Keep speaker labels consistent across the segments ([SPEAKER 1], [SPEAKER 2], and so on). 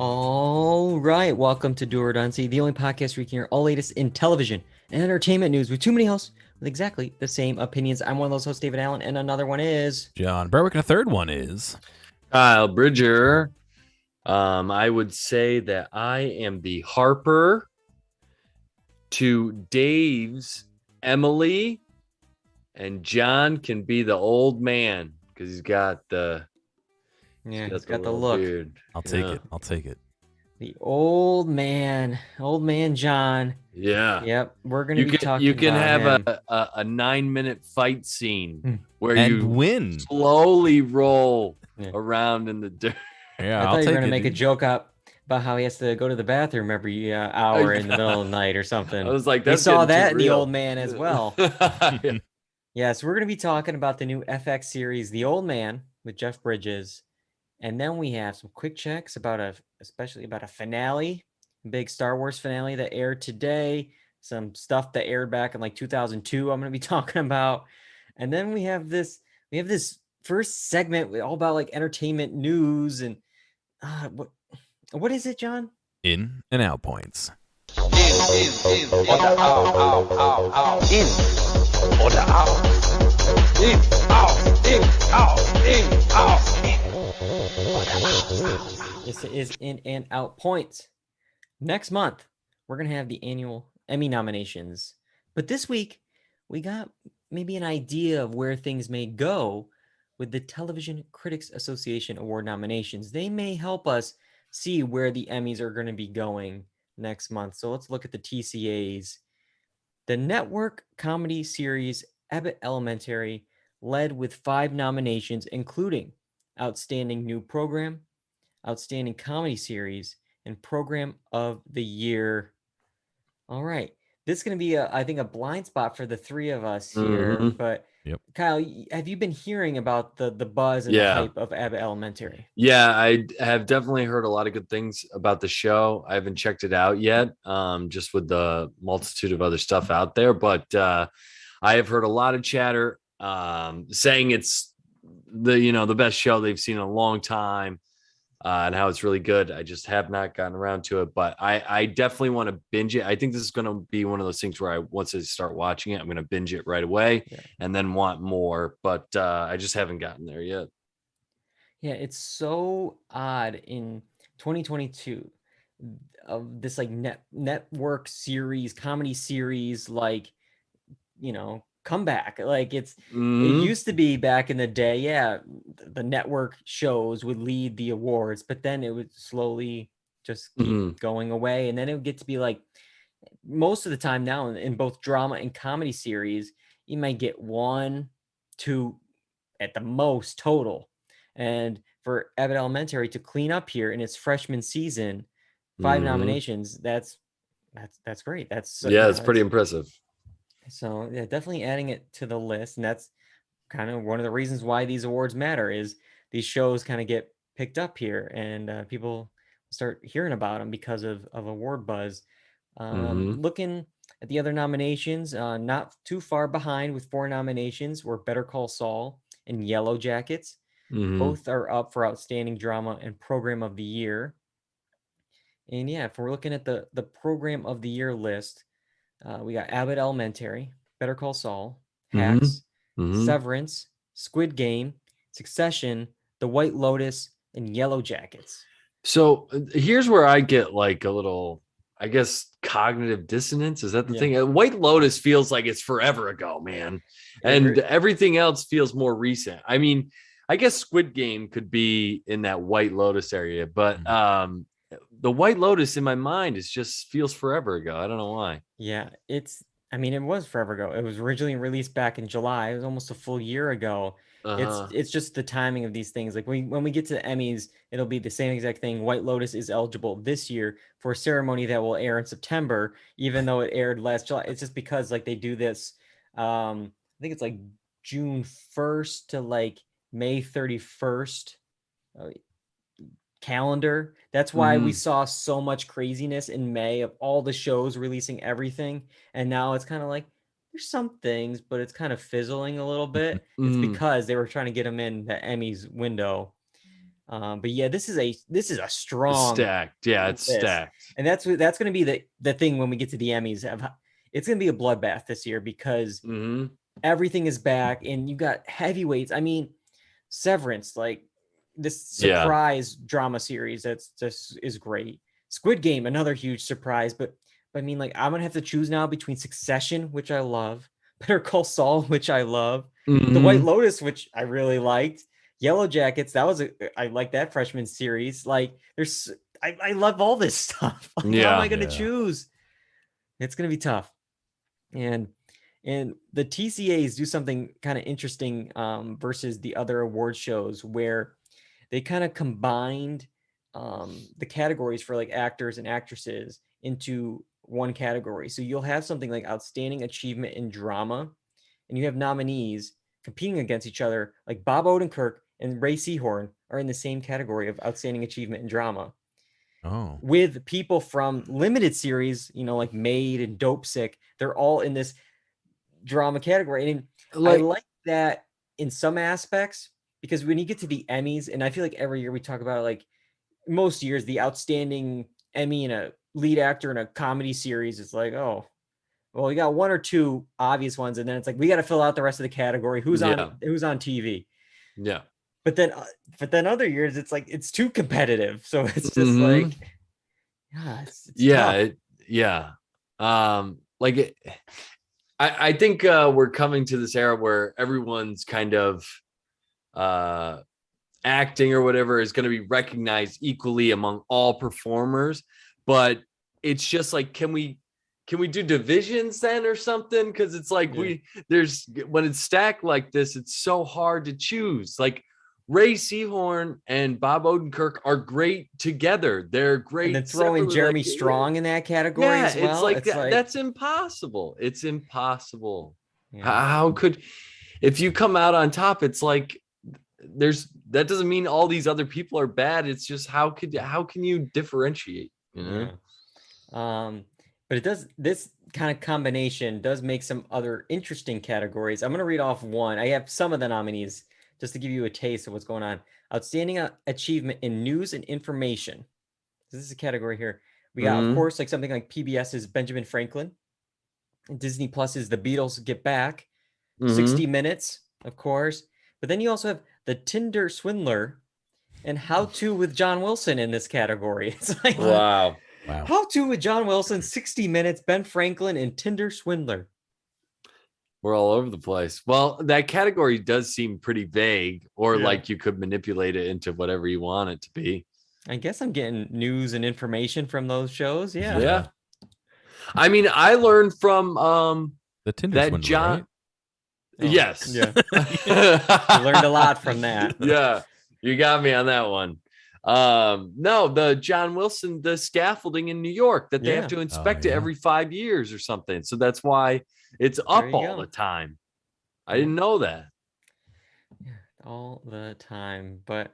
[SPEAKER 1] All right, welcome to Dual Redundancy, the only podcast where you can hear all latest in television and entertainment news with too many hosts with exactly the same opinions. I'm one of those hosts, David Allen, and another one is
[SPEAKER 2] John Berwick, and a third one is
[SPEAKER 3] Kyle Bridger. I would say that I am the Harper to Dave's Emily, and John can be the old man because he's got the
[SPEAKER 1] he's got the
[SPEAKER 3] little
[SPEAKER 1] look.
[SPEAKER 3] beard.
[SPEAKER 2] I'll take it.
[SPEAKER 1] The old man John.
[SPEAKER 3] Yeah.
[SPEAKER 1] Yep, we're gonna be talking.
[SPEAKER 3] You can
[SPEAKER 1] about
[SPEAKER 3] have
[SPEAKER 1] him.
[SPEAKER 3] a 9-minute fight scene where
[SPEAKER 2] And
[SPEAKER 3] you
[SPEAKER 2] win.
[SPEAKER 3] slowly roll around in the dirt.
[SPEAKER 2] Yeah,
[SPEAKER 1] I thought
[SPEAKER 2] I'll
[SPEAKER 1] you
[SPEAKER 2] take
[SPEAKER 1] were gonna
[SPEAKER 2] it.
[SPEAKER 1] make a joke up about how he has to go to the bathroom every hour in the middle of the night or something.
[SPEAKER 3] I was like,
[SPEAKER 1] we
[SPEAKER 3] that's
[SPEAKER 1] saw
[SPEAKER 3] getting too
[SPEAKER 1] that in the
[SPEAKER 3] real.
[SPEAKER 1] old man as well.
[SPEAKER 3] Yeah.
[SPEAKER 1] Yeah, so we're going to be talking about the new FX series, The Old Man, with Jeff Bridges. And then we have some quick checks especially about a finale, big Star Wars finale that aired today. Some stuff that aired back in like 2002 I'm going to be talking about. And then we have this first segment all about like entertainment news and what is it, John?
[SPEAKER 2] In and out points.
[SPEAKER 1] This is in and out points. Next month, we're going to have the annual Emmy nominations. But this week, we got maybe an idea of where things may go with the Television Critics Association Award nominations. They may help us see where the Emmys are going to be going next month. So let's look at the TCAs. The network comedy series Abbott Elementary led with 5 nominations, including Outstanding New Program, Outstanding Comedy Series, and Program of the Year. All right. This is going to be, I think, a blind spot for the three of us here.
[SPEAKER 3] Mhm.
[SPEAKER 1] But
[SPEAKER 2] Yep.
[SPEAKER 1] Kyle, have you been hearing about the buzz and the hype of Abbott Elementary?
[SPEAKER 3] Yeah, I have definitely heard a lot of good things about the show. I haven't checked it out yet, just with the multitude of other stuff out there. But I have heard a lot of chatter saying it's the best show they've seen in a long time, and how it's really good. I just have not gotten around to it, but I definitely want to binge it. I think this is going to be one of those things where once I start watching it, I'm going to binge it right away and then want more. But I just haven't gotten there yet.
[SPEAKER 1] Yeah, it's so odd in 2022 of this like network series, comedy series, like, comeback. Like it used to be back in the day. Yeah, the network shows would lead the awards, but then it would slowly just keep going away. And then it would get to be like most of the time now in both drama and comedy series, you might get 1, 2 at the most total. And for Abbott Elementary to clean up here in its freshman season, 5 nominations, that's great.
[SPEAKER 3] It's pretty impressive.
[SPEAKER 1] So yeah, definitely adding it to the list. And that's kind of one of the reasons why these awards matter is these shows kind of get picked up here and people start hearing about them because of award buzz. Looking at the other nominations, not too far behind with 4 nominations were Better Call Saul and Yellow Jackets. Both are up for Outstanding Drama and Program of the Year. And yeah, if we're looking at the Program of the Year list, we got Abbott Elementary, Better Call Saul, Hacks, Severance, Squid Game, Succession, The White Lotus, and Yellow Jackets.
[SPEAKER 3] So here's where I get like a little, I guess, cognitive dissonance. Is that the thing? White Lotus feels like it's forever ago, man. And everything else feels more recent. I mean, I guess Squid Game could be in that White Lotus area, but the White Lotus in my mind feels forever ago. I don't know why.
[SPEAKER 1] Yeah, it was forever ago. It was originally released back in July. It was almost a full year ago. It's just the timing of these things. Like when we get to the Emmys, it'll be the same exact thing. White Lotus is eligible this year for a ceremony that will air in September, even though it aired last July. It's just because like they do this. I think it's like June 1st to like May 31st calendar. That's why we saw so much craziness in May of all the shows releasing everything. And now it's kind of like there's some things, but it's kind of fizzling a little bit. It's because they were trying to get them in the Emmys window. But yeah, this is a strong
[SPEAKER 3] Stacked. Yeah, it's
[SPEAKER 1] list.
[SPEAKER 3] stacked.
[SPEAKER 1] And that's going to be the thing when we get to the Emmys. It's going to be a bloodbath this year because everything is back and you got heavyweights. I mean, Severance, like this surprise drama series that's just is great. Squid Game, another huge surprise, but I mean, like, I'm gonna have to choose now between Succession, which I love, Better Call Saul, which I love, The White Lotus, which I really liked, Yellow Jackets. I like that freshman series. Like, I love all this stuff. Like, how am I gonna choose? It's gonna be tough. And the TCAs do something kind of interesting versus the other award shows where they kind of combined the categories for like actors and actresses into one category. So you'll have something like outstanding achievement in drama, and you have nominees competing against each other, like Bob Odenkirk and Ray Seahorn are in the same category of outstanding achievement in drama.
[SPEAKER 2] Oh.
[SPEAKER 1] With people from limited series, like Made and Dope Sick, they're all in this drama category. And I like that in some aspects, because when you get to the Emmys, and I feel like every year we talk about, like, most years, the outstanding Emmy in a lead actor in a comedy series is like, oh, well, we got one or two obvious ones, and then it's like we got to fill out the rest of the category. Who's on TV?
[SPEAKER 3] Yeah.
[SPEAKER 1] But then other years it's like it's too competitive, so it's just like, it's tough.
[SPEAKER 3] Like I think we're coming to this era where everyone's kind of acting or whatever is going to be recognized equally among all performers, but it's just like, can we do divisions then or something? Because it's like when it's stacked like this, it's so hard to choose. Like, Ray Seahorn and Bob Odenkirk are great together. They're great.
[SPEAKER 1] And then throwing Jeremy Strong in that category as well.
[SPEAKER 3] It's like that's impossible. It's impossible.
[SPEAKER 1] Yeah.
[SPEAKER 3] How could, if you come out on top, it's like that doesn't mean all these other people are bad. It's just how can you differentiate?
[SPEAKER 1] But this kind of combination does make some other interesting categories. I'm going to read off one. I have some of the nominees just to give you a taste of what's going on. Outstanding achievement in news and information. This is a category here. We got, of course, like something like PBS's Benjamin Franklin. Disney Plus's The Beatles Get Back. 60 Minutes, of course. But then you also have The Tinder Swindler and How To with John Wilson in this category. It's like,
[SPEAKER 3] wow.
[SPEAKER 1] How To with John Wilson, 60 Minutes, Ben Franklin, and Tinder Swindler.
[SPEAKER 3] We're all over the place. Well, that category does seem pretty vague, or like you could manipulate it into whatever you want it to be.
[SPEAKER 1] I guess I'm getting news and information from those shows.
[SPEAKER 3] Yeah. I mean, I learned from
[SPEAKER 2] the Tinder Swindler,
[SPEAKER 3] John.
[SPEAKER 2] Right?
[SPEAKER 1] Oh,
[SPEAKER 3] yes.
[SPEAKER 1] Yeah. I learned a lot from that.
[SPEAKER 3] Yeah. You got me on that one. No, the John Wilson, the scaffolding in New York that they have to inspect it every 5 years or something. So that's why it's up all the time. I didn't know that.
[SPEAKER 1] All the time. But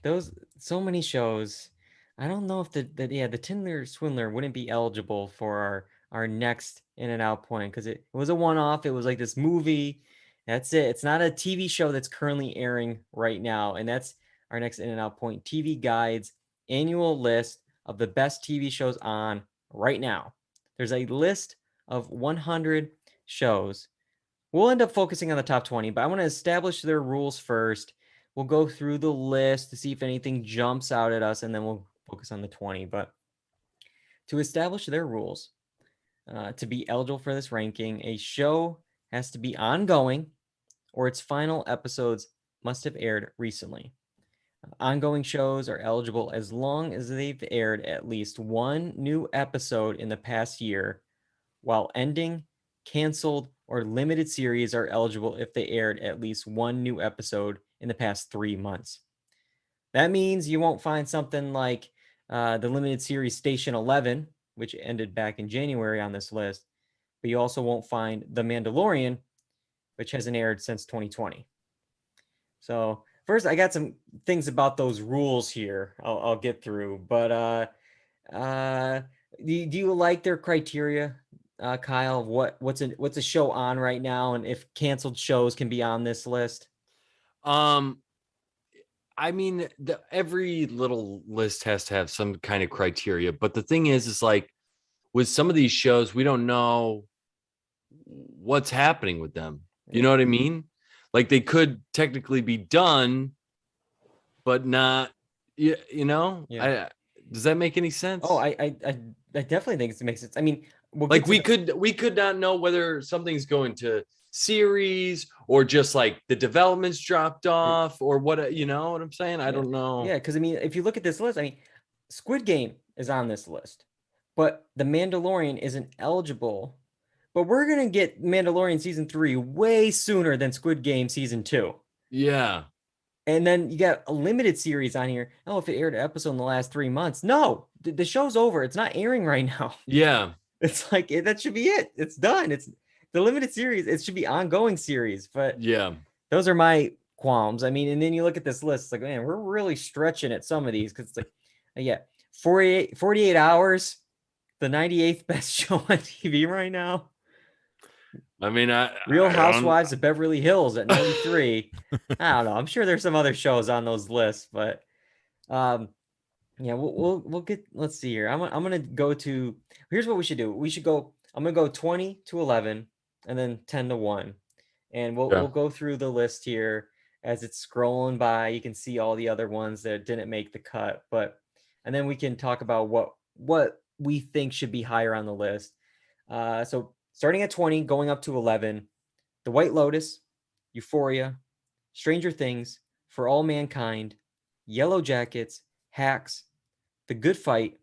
[SPEAKER 1] those, so many shows. I don't know if the Tinder Swindler wouldn't be eligible for our next In and Out point, because it was a one-off. It was like this movie. That's it. It's not a TV show that's currently airing right now. And that's our next In and Out point. TV Guide's annual list of the best TV shows on right now. There's a list of 100 shows. We'll end up focusing on the top 20, but I want to establish their rules first. We'll go through the list to see if anything jumps out at us, and then we'll focus on the 20. But to establish their rules, to be eligible for this ranking, a show has to be ongoing, or its final episodes must have aired recently. Ongoing shows are eligible as long as they've aired at least one new episode in the past year, while ending, canceled, or limited series are eligible if they aired at least one new episode in the past 3 months. That means you won't find something like the limited series Station 11, which ended back in January on this list, but you also won't find The Mandalorian, which hasn't aired since 2020. So first, I got some things about those rules here I'll get through, but do you like their criteria, Kyle, of what's a show on right now, and if canceled shows can be on this list?
[SPEAKER 3] I mean, every little list has to have some kind of criteria. But the thing is like with some of these shows, we don't know what's happening with them. You know what I mean? Like they could technically be done, but not. You know?
[SPEAKER 1] Yeah.
[SPEAKER 3] Does that make any sense?
[SPEAKER 1] Oh, I definitely think it makes sense. I mean,
[SPEAKER 3] like we could not know whether something's going to series or just like the development's dropped off or what, you know what I'm saying? I don't know.
[SPEAKER 1] Yeah, because I mean, if you look at this list, I mean, Squid Game is on this list, but The Mandalorian isn't eligible. But we're gonna get Mandalorian season 3 way sooner than Squid Game season 2.
[SPEAKER 3] Yeah.
[SPEAKER 1] And then you got a limited series on here. Oh, if it aired an episode in the last 3 months. No, the show's over. It's not airing right now.
[SPEAKER 3] Yeah.
[SPEAKER 1] It's like that should be it. It's done. It's the limited series. It should be ongoing series. But
[SPEAKER 3] yeah,
[SPEAKER 1] those are my qualms. I mean, and then you look at this list, it's like, man, we're really stretching at some of these because it's like, yeah, 48 hours, the 98th best show on TV right now.
[SPEAKER 3] I mean,
[SPEAKER 1] Real Housewives of Beverly Hills at 93. I don't know. I'm sure there's some other shows on those lists, but yeah, we'll get. Let's see here. I'm gonna go to. Here's what we should do. We should go. I'm gonna go 20 to 11, and then 10 to 1, and we'll go through the list here as it's scrolling by. You can see all the other ones that didn't make the cut, and then we can talk about what we think should be higher on the list. So starting at 20, going up to 11, The White Lotus, Euphoria, Stranger Things, For All Mankind, Yellow Jackets, Hacks, The Good Fight,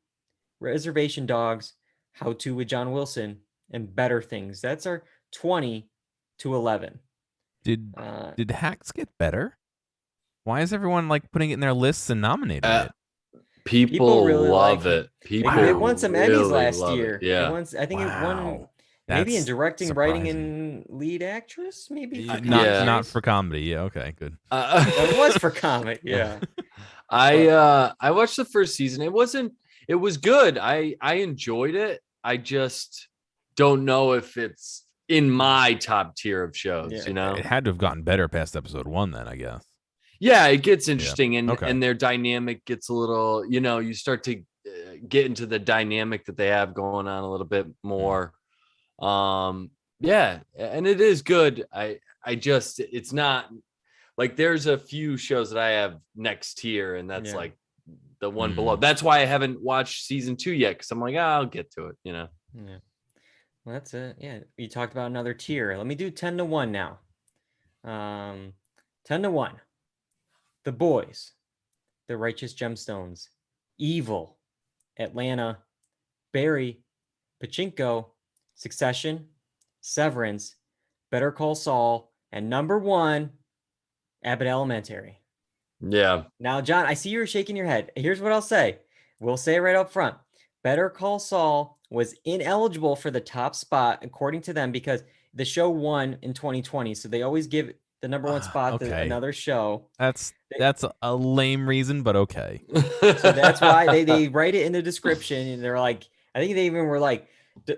[SPEAKER 1] Reservation Dogs, How To with John Wilson, and Better Things. That's our 20 to 11.
[SPEAKER 2] Did Hacks get better? Why is everyone like putting it in their lists and nominating it?
[SPEAKER 3] People really love it.
[SPEAKER 1] People it won some Emmys last year.
[SPEAKER 3] Yeah,
[SPEAKER 1] I think it won maybe in directing,
[SPEAKER 2] surprising.
[SPEAKER 1] writing, and lead actress. Maybe
[SPEAKER 2] not for comedy. Yeah, okay, good.
[SPEAKER 1] It was for comedy. Yeah,
[SPEAKER 3] I watched the first season. It was good. I enjoyed it. I just don't know if it's in my top tier of shows.
[SPEAKER 1] Yeah.
[SPEAKER 3] You know,
[SPEAKER 2] it had to have gotten better past episode 1. Then I guess.
[SPEAKER 3] Yeah, it gets interesting, and their dynamic gets a little. You know, you start to get into the dynamic that they have going on a little bit more. Yeah, and it is good. I just it's not like there's a few shows that I have next tier, and that's like the one below. That's why I haven't watched season 2 yet, because I'm like, I'll get to it, you know.
[SPEAKER 1] Yeah. Well, that's it. Yeah, you talked about another tier. Let me do 10 to 1 now. 10 to 1. The Boys, The Righteous Gemstones, Evil, Atlanta, Barry, Pachinko, Succession, Severance, Better Call Saul, and number 1, Abbott Elementary.
[SPEAKER 3] Yeah.
[SPEAKER 1] Now, John, I see you're shaking your head. Here's what I'll say. We'll say it right up front. Better Call Saul was ineligible for the top spot, according to them, because the show won in 2020. So they always give the number 1 spot to another show.
[SPEAKER 2] That's a lame reason, but okay.
[SPEAKER 1] So that's why they write it in the description, and they're like, I think they even were like,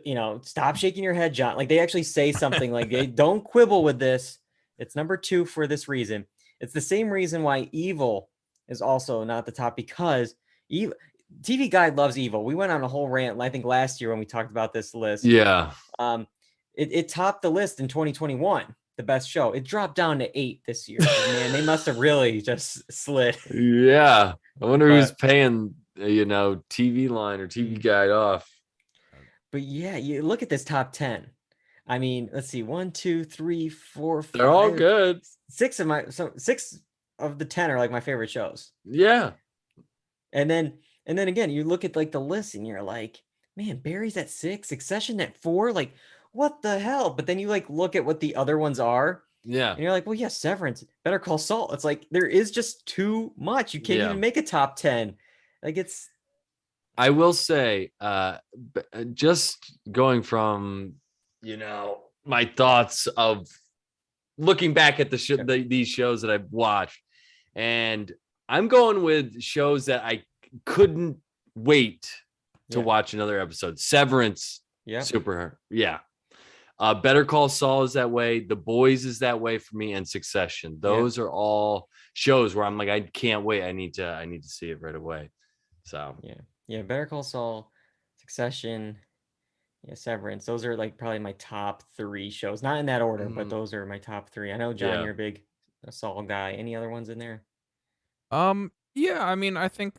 [SPEAKER 1] you know, stop shaking your head, John. Like they actually say something like, they don't quibble with this. It's number 2 for this reason. It's the same reason why Evil is also not the top, because TV Guide loves Evil. We went on a whole rant, I think, last year when we talked about this list.
[SPEAKER 3] Yeah.
[SPEAKER 1] It topped the list in 2021, the best show. It dropped down to 8 this year. Man, they must have really just slid.
[SPEAKER 3] Yeah. I wonder who's paying, TV Line or TV Guide off.
[SPEAKER 1] But yeah, you look at this top 10. I mean, let's see, 1, 2, 3, 4, 5.
[SPEAKER 3] They're all good.
[SPEAKER 1] 6 of the 10 are like my favorite shows.
[SPEAKER 3] Yeah.
[SPEAKER 1] And then again, you look at like the list and you're like, man, Barry's at 6, Succession at 4. Like, what the hell? But then you like look at what the other ones are.
[SPEAKER 3] Yeah.
[SPEAKER 1] And you're like, well, yeah, Severance, Better Call Saul. It's like there is just too much. You can't even make a top 10. Like it's.
[SPEAKER 3] I will say, just going from, my thoughts of looking back at these shows that I've watched, and I'm going with shows that I couldn't wait to watch another episode. Severance, super, Better Call Saul is that way. The Boys is that way for me, and Succession. Those are all shows where I'm like, I can't wait. I need to see it right away. So
[SPEAKER 1] yeah. Better Call Saul, Succession, Severance. Those are like probably my top 3 shows. Not in that order, but those are my top 3. I know John, you're a big Saul guy. Any other ones in there?
[SPEAKER 2] Yeah, I mean, I think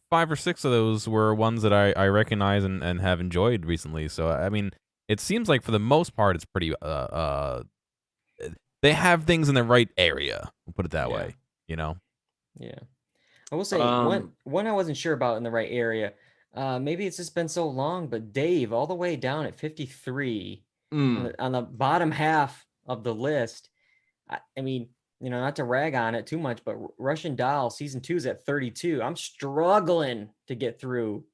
[SPEAKER 2] 5 or 6 of those were ones that I recognize and have enjoyed recently. So I mean, it seems like for the most part, it's pretty they have things in the right area. We'll put it that way. You know.
[SPEAKER 1] Yeah. I will say one I wasn't sure about in the right area. Maybe it's just been so long, but Dave, all the way down at 53 on the bottom half of the list. I mean, not to rag on it too much, but Russian Doll season 2 is at 32. I'm struggling to get through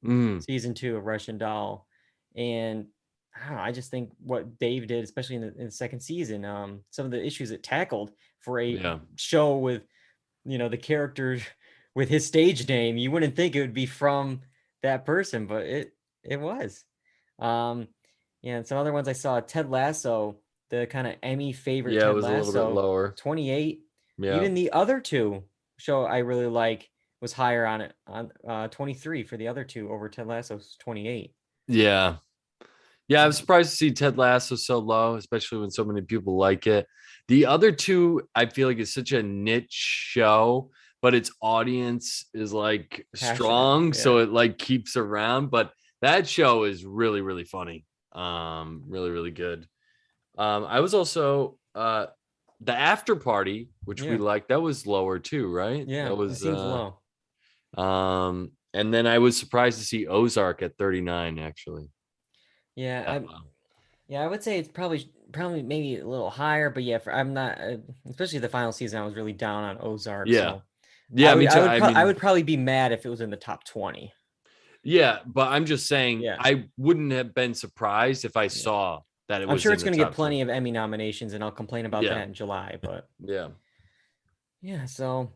[SPEAKER 1] season 2 of Russian Doll, and I don't know. I just think what Dave did, especially in the second season, some of the issues it tackled for a show with, the characters with his stage name, you wouldn't think it would be from that person, but it was. And some other ones I saw, Ted Lasso, the kind of Emmy favorite Ted
[SPEAKER 3] it was
[SPEAKER 1] Lasso,
[SPEAKER 3] a little bit lower.
[SPEAKER 1] 28. Even the other 2 show I really like was higher on it, on 23 for the other 2 over Ted Lasso's 28.
[SPEAKER 3] Yeah, I'm surprised to see Ted Lasso so low, especially when so many people like it. The other 2, I feel like, is such a niche show, but its audience is like strong, so it like keeps around. But that show is really, really funny. Really, really good. I was also the After Party, which we liked, that was lower too, right?
[SPEAKER 1] Yeah,
[SPEAKER 3] that was
[SPEAKER 1] it seems low.
[SPEAKER 3] And then I was surprised to see Ozark at 39, actually.
[SPEAKER 1] Yeah, I would say it's probably maybe a little higher, but I'm not, especially the final season. I was really down on Ozark.
[SPEAKER 3] Yeah,
[SPEAKER 1] so
[SPEAKER 3] me too.
[SPEAKER 1] I would probably be mad if it was in the top 20.
[SPEAKER 3] Yeah, but I'm just saying, I wouldn't have been surprised if I saw that it was.
[SPEAKER 1] I'm sure it's
[SPEAKER 3] going
[SPEAKER 1] to get plenty of Emmy nominations, and I'll complain about that in July. But so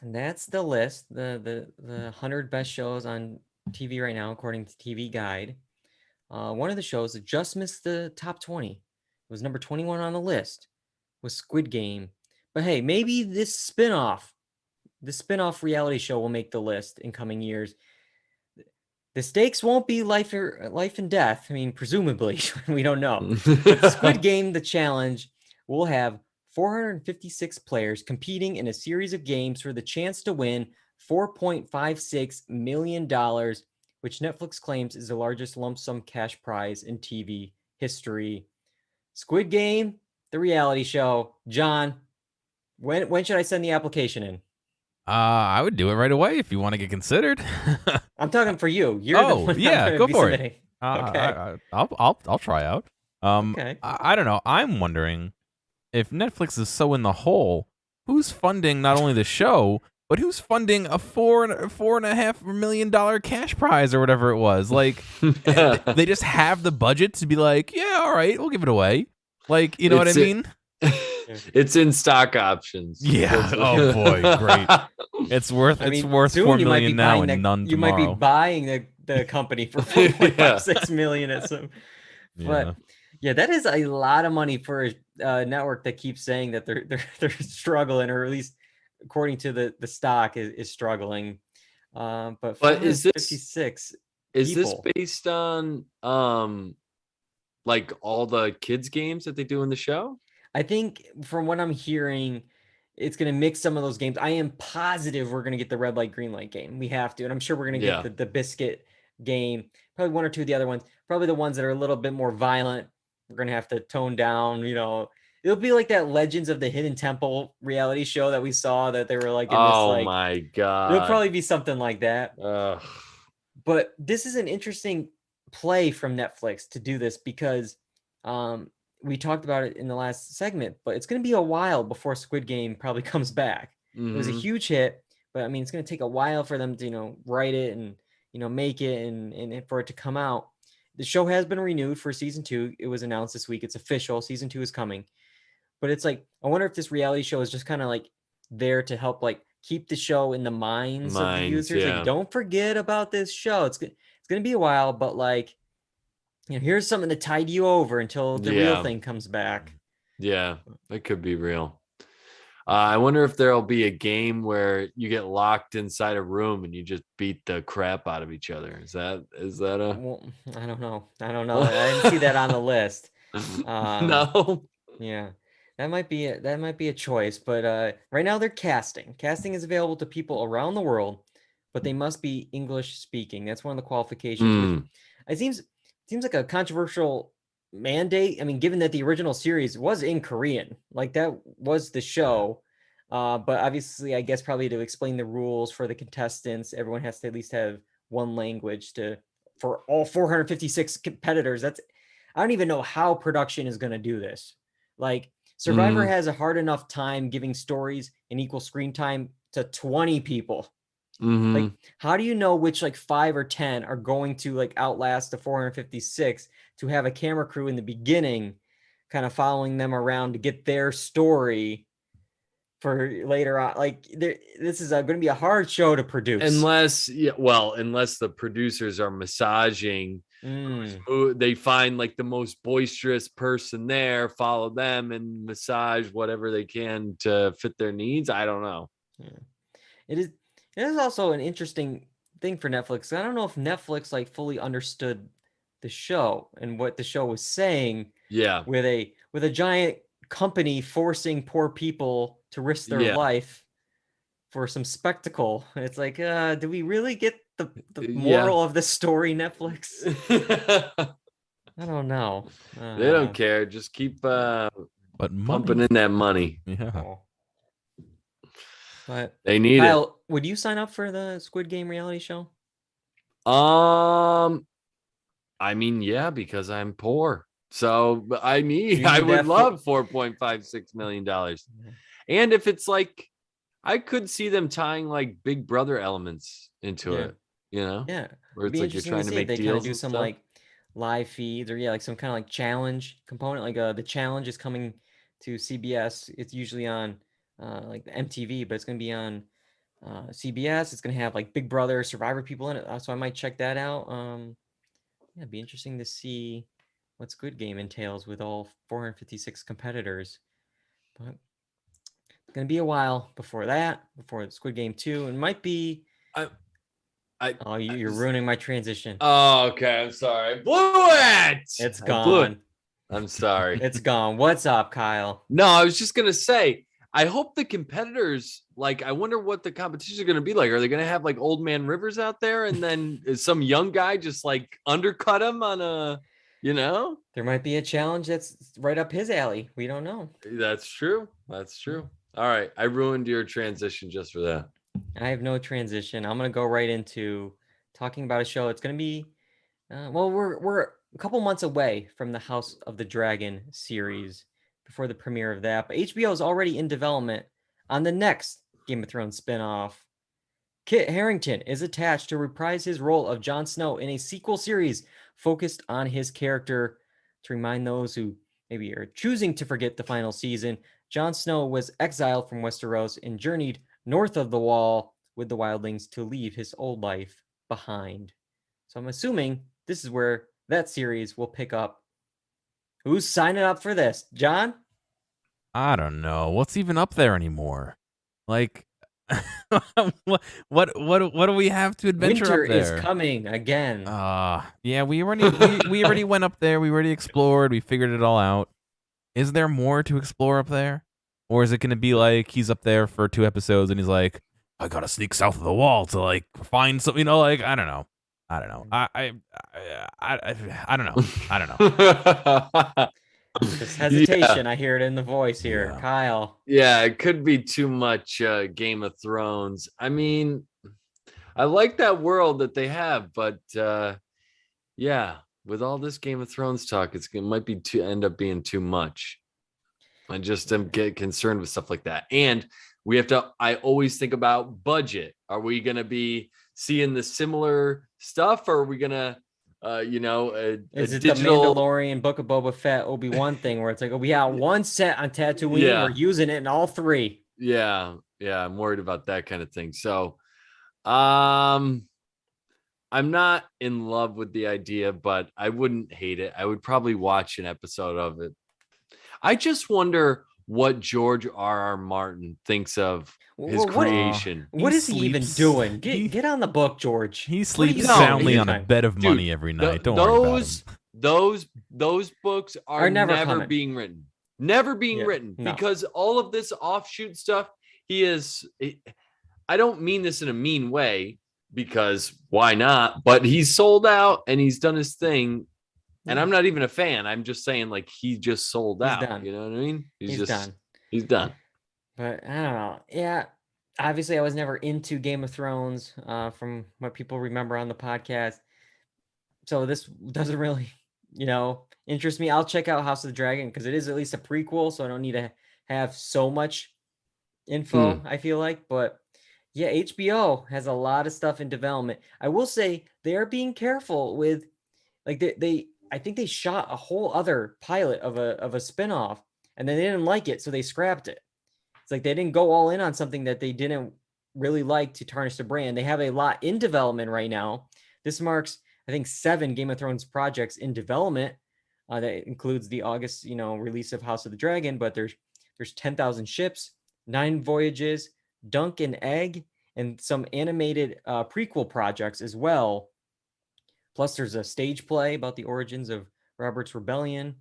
[SPEAKER 1] that's the list. The 100 best shows on TV right now, according to TV Guide. One of the shows that just missed the top 20, it was number 21 on the list, was Squid Game. But hey, maybe this spin-off reality show will make the list in coming years. The stakes won't be life and death. I mean, presumably, we don't know. But Squid Game, the challenge, will have 456 players competing in a series of games for the chance to win $4.56 million, which Netflix claims is the largest lump sum cash prize in TV history. Squid Game, the reality show. John, when should I send the application in?
[SPEAKER 2] I would do it right away if you want to get considered.
[SPEAKER 1] I'm talking for you. You're the one
[SPEAKER 2] go for
[SPEAKER 1] submitting.
[SPEAKER 2] it. Okay, I'll try out.
[SPEAKER 1] Okay.
[SPEAKER 2] I don't know. I'm wondering if Netflix is so in the hole, who's funding not only the show, but who's funding a $4.5 million cash prize or whatever it was? Like, they just have the budget to be like, yeah, all right, we'll give it away. Like, you know what I mean?
[SPEAKER 3] It's in stock options.
[SPEAKER 2] Yeah. Oh boy, great. It's worth $4 million now and none tomorrow.
[SPEAKER 1] You might be buying the company for $4.56 million at some. But that is a lot of money for a network that keeps saying that they're struggling, or at least according to the stock is struggling. But
[SPEAKER 3] is this
[SPEAKER 1] 56?
[SPEAKER 3] Is this based on like all the kids games that they do in the show?
[SPEAKER 1] I think from what I'm hearing, it's going to mix some of those games. I am positive we're going to get the red light, green light game. We have to. And I'm sure we're going to get the biscuit game. Probably one or two of the other ones. Probably the ones that are a little bit more violent. We're going to have to tone down, It'll be like that Legends of the Hidden Temple reality show that we saw that they were like in this
[SPEAKER 3] Oh my God.
[SPEAKER 1] It'll probably be something like that. But this is an interesting play from Netflix to do this because we talked about it in the last segment, but it's going to be a while before Squid Game probably comes back. It was a huge hit, but I mean, it's going to take a while for them to, write it and, make it and for it to come out. The show has been renewed for season 2. It was announced this week. It's official. Season 2 is coming. But it's like, I wonder if this reality show is just kind of like there to help like keep the show in the minds of the users. Like, don't forget about this show. It's going to be a while, but like, here's something to tide you over until the real
[SPEAKER 3] Yeah.
[SPEAKER 1] thing comes back.
[SPEAKER 3] Yeah, that could be real. I wonder if there'll be a game where you get locked inside a room and you just beat the crap out of each other. Is that a
[SPEAKER 1] Well, I don't know. I didn't see that on the list.
[SPEAKER 3] no?
[SPEAKER 1] Yeah, that might be a choice, but right now they're casting. Casting is available to people around the world, but they must be English speaking. That's one of the qualifications, which
[SPEAKER 3] Mm,
[SPEAKER 1] it seems like a controversial mandate. I mean, given that the original series was in Korean, like that was the show. But obviously, I guess probably to explain the rules for the contestants, everyone has to at least have one language to for all 456 competitors. I don't even know how production is going to do this. Like Survivor
[SPEAKER 3] mm,
[SPEAKER 1] has a hard enough time giving stories an equal screen time to 20 people. Like,
[SPEAKER 3] mm-hmm.
[SPEAKER 1] how do you know which like 5 or 10 are going to like outlast the 456 to have a camera crew in the beginning kind of following them around to get their story for later on? Like, this is going to be a hard show to produce.
[SPEAKER 3] Unless the producers are massaging
[SPEAKER 1] Mm,
[SPEAKER 3] they find like the most boisterous person there, follow them and massage whatever they can to fit their needs. I don't know.
[SPEAKER 1] yeah. It is. It is also an interesting thing for Netflix. I don't know if Netflix like fully understood the show and what the show was saying
[SPEAKER 3] Yeah.
[SPEAKER 1] with a giant company forcing poor people to risk their
[SPEAKER 3] Yeah.
[SPEAKER 1] life for some spectacle. It's like, do we really get the
[SPEAKER 3] Yeah.
[SPEAKER 1] moral of the story, Netflix?
[SPEAKER 3] They
[SPEAKER 1] I don't know.
[SPEAKER 3] don't care. Just keep
[SPEAKER 2] but
[SPEAKER 3] pumping
[SPEAKER 2] money.
[SPEAKER 3] in that money.
[SPEAKER 2] Yeah.
[SPEAKER 1] Oh. But
[SPEAKER 3] They need it.
[SPEAKER 1] Kyle, would you sign up for the Squid Game reality show?
[SPEAKER 3] Um, I mean, yeah, because I'm poor. So
[SPEAKER 1] You
[SPEAKER 3] I
[SPEAKER 1] need
[SPEAKER 3] would
[SPEAKER 1] that
[SPEAKER 3] love $4.56 million. And if it's like I could see them tying like Big Brother elements into
[SPEAKER 1] Yeah.
[SPEAKER 3] it, you know,
[SPEAKER 1] Yeah,
[SPEAKER 3] where
[SPEAKER 1] it'd
[SPEAKER 3] it's
[SPEAKER 1] be
[SPEAKER 3] like you're
[SPEAKER 1] interesting to
[SPEAKER 3] trying to
[SPEAKER 1] see if
[SPEAKER 3] make
[SPEAKER 1] they kind of
[SPEAKER 3] deals
[SPEAKER 1] do
[SPEAKER 3] and
[SPEAKER 1] some
[SPEAKER 3] stuff.
[SPEAKER 1] like live feeds or yeah, like some kind of like challenge component. Like the challenge is coming to CBS. It's usually on like the MTV, but it's gonna be on CBS. It's gonna have like Big Brother, Survivor people in it. So I might check that out. Yeah, it'd be interesting to see what Squid Game entails with all 456 competitors. But it's gonna be a while before that, before Squid Game 2, and might be.
[SPEAKER 3] I, I,
[SPEAKER 1] Oh,
[SPEAKER 3] I
[SPEAKER 1] you're ruining my transition.
[SPEAKER 3] oh, okay. I'm sorry. I blew it.
[SPEAKER 1] It's
[SPEAKER 3] I blew it.
[SPEAKER 1] gone.
[SPEAKER 3] I'm sorry.
[SPEAKER 1] It's gone. What's up, Kyle?
[SPEAKER 3] No, I was just gonna say. I hope the competitors like. I wonder what the competitions are gonna be like. Are they gonna have like Old Man Rivers out there, and then is some young guy just like undercut him on a, you know?
[SPEAKER 1] There might be a challenge that's right up his alley. We don't know.
[SPEAKER 3] That's true. That's true. All right, I ruined your transition just for that.
[SPEAKER 1] I have no transition. I'm gonna go right into talking about a show. It's gonna be well, we're a couple months away from the House of the Dragon series before the premiere of that, but HBO is already in development on the next Game of Thrones spinoff. Kit Harington is attached to reprise his role of Jon Snow in a sequel series focused on his character. To remind those who maybe are choosing to forget the final season, Jon Snow was exiled from Westeros and journeyed north of the Wall with the wildlings to leave his old life behind. So I'm assuming this is where that series will pick up. Who's signing up for this? John?
[SPEAKER 2] I don't know what's even up there anymore. Like, what do we have to adventure
[SPEAKER 1] Winter
[SPEAKER 2] up there?
[SPEAKER 1] is coming again.
[SPEAKER 2] Yeah, we already went up there. We already explored. We figured it all out. Is there more to explore up there, or is it going to be like he's up there for 2 episodes and he's like, I gotta sneak south of the wall to like find something? You know, like I don't know. I don't know. I don't know. I don't know.
[SPEAKER 1] This hesitation, I hear it in the voice here.
[SPEAKER 2] Yeah.
[SPEAKER 1] Kyle.
[SPEAKER 3] Yeah, it could be too much Game of Thrones. I mean, I like that world that they have, but yeah, with all this Game of Thrones talk, it might be to end up being too much. I just am get concerned with stuff like that. And we have to, I always think about budget. Are we going to be seeing the similar stuff, or are we going to,
[SPEAKER 1] Is it
[SPEAKER 3] digital
[SPEAKER 1] the Mandalorian, Book of Boba Fett, Obi-Wan thing where it's like, oh, we got one set on Tatooine,
[SPEAKER 3] Yeah.
[SPEAKER 1] we're using it in all three.
[SPEAKER 3] Yeah, I'm worried about that kind of thing. So, I I'm not in love with the idea, but I wouldn't hate it. I would probably watch an episode of it. I just wonder what George R. R. Martin thinks of his
[SPEAKER 1] Well,
[SPEAKER 3] creation.
[SPEAKER 1] what is he even doing? Get on the book, George.
[SPEAKER 2] He
[SPEAKER 1] What are
[SPEAKER 2] sleeps
[SPEAKER 1] you
[SPEAKER 3] No,
[SPEAKER 1] doing with
[SPEAKER 2] soundly
[SPEAKER 1] your
[SPEAKER 2] on a
[SPEAKER 1] time?
[SPEAKER 2] bed of
[SPEAKER 3] Dude,
[SPEAKER 2] money every night. Don't worry about him.
[SPEAKER 3] those books are
[SPEAKER 1] Are never
[SPEAKER 3] never
[SPEAKER 1] coming.
[SPEAKER 3] being written. Never being
[SPEAKER 1] Yeah,
[SPEAKER 3] written
[SPEAKER 1] no.
[SPEAKER 3] because all of this offshoot stuff, I don't mean this in a mean way because why not? But he's sold out and he's done his thing. And I'm not even a fan. I'm just saying, like, he just sold
[SPEAKER 1] He's
[SPEAKER 3] out.
[SPEAKER 1] done.
[SPEAKER 3] You know what I mean?
[SPEAKER 1] He's done.
[SPEAKER 3] He's done.
[SPEAKER 1] But I don't know. Yeah, obviously I was never into Game of Thrones from what people remember on the podcast. So this doesn't really, interest me. I'll check out House of the Dragon because it is at least a prequel, so I don't need to have so much info, I feel like. But yeah, HBO has a lot of stuff in development. I will say they are being careful with like they I think they shot a whole other pilot of a spinoff and then they didn't like it, so they scrapped it. It's like they didn't go all in on something that they didn't really like to tarnish the brand. They have a lot in development right now. This marks, I think, 7 Game of Thrones projects in development. That includes the August, release of House of the Dragon, but there's 10,000 ships, 9 voyages, Dunk and Egg, and some animated prequel projects as well. Plus, there's a stage play about the origins of Robert's Rebellion.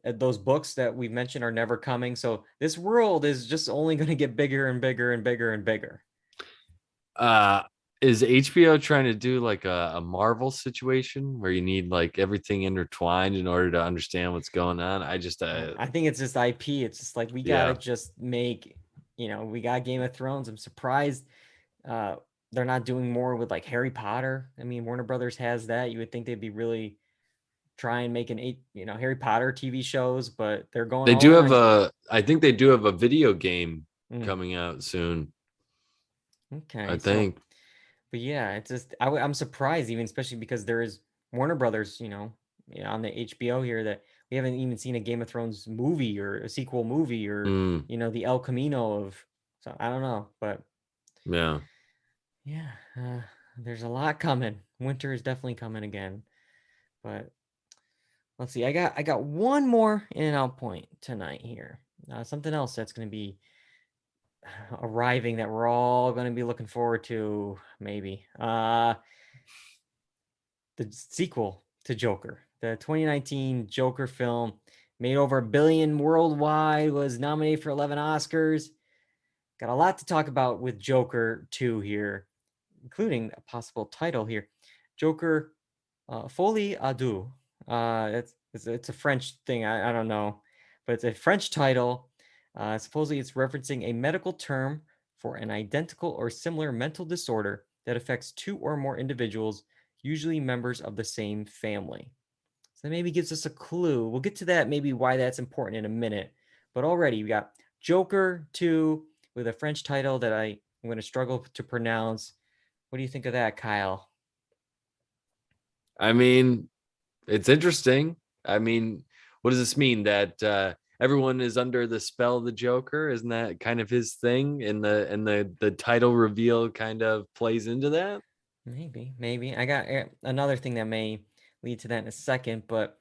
[SPEAKER 1] Those books that we've mentioned are never coming. So this world is just only going to get bigger and bigger and bigger and bigger.
[SPEAKER 3] Is HBO trying to do like a Marvel situation where you need like everything intertwined in order to understand what's going on? I
[SPEAKER 1] think it's just IP. It's just like we gotta just make, we got Game of Thrones. I'm surprised they're not doing more with like Harry Potter. I mean, Warner Brothers has that. You would think they'd be really try and make Harry Potter TV shows, but they're going.
[SPEAKER 3] They do have I think they do have a video game coming out soon.
[SPEAKER 1] Okay,
[SPEAKER 3] I think.
[SPEAKER 1] But yeah, it's just I'm surprised, even especially because there is Warner Brothers, on the HBO here that we haven't even seen a Game of Thrones movie or a sequel movie or the El Camino of. So I don't know, but
[SPEAKER 3] yeah,
[SPEAKER 1] there's a lot coming. Winter is definitely coming again, but let's see. I got one more in and out point tonight here. Something else that's going to be arriving that we're all going to be looking forward to, maybe. The sequel to Joker, the 2019 Joker film, made over $1 billion worldwide, was nominated for 11 Oscars. Got a lot to talk about with Joker 2 here, including a possible title here. Joker Folie à Deux. It's a French thing. I don't know, but it's a French title. Supposedly, it's referencing a medical term for an identical or similar mental disorder that affects 2 or more individuals, usually members of the same family. So that maybe gives us a clue. We'll get to that, maybe why that's important in a minute. But already, we got Joker 2 with a French title that I'm going to struggle to pronounce. What do you think of that, Kyle?
[SPEAKER 3] I mean, it's interesting. I mean, what does this mean? That everyone is under the spell of the Joker? Isn't that kind of his thing? And the title reveal kind of plays into that?
[SPEAKER 1] Maybe. I got another thing that may lead to that in a second, but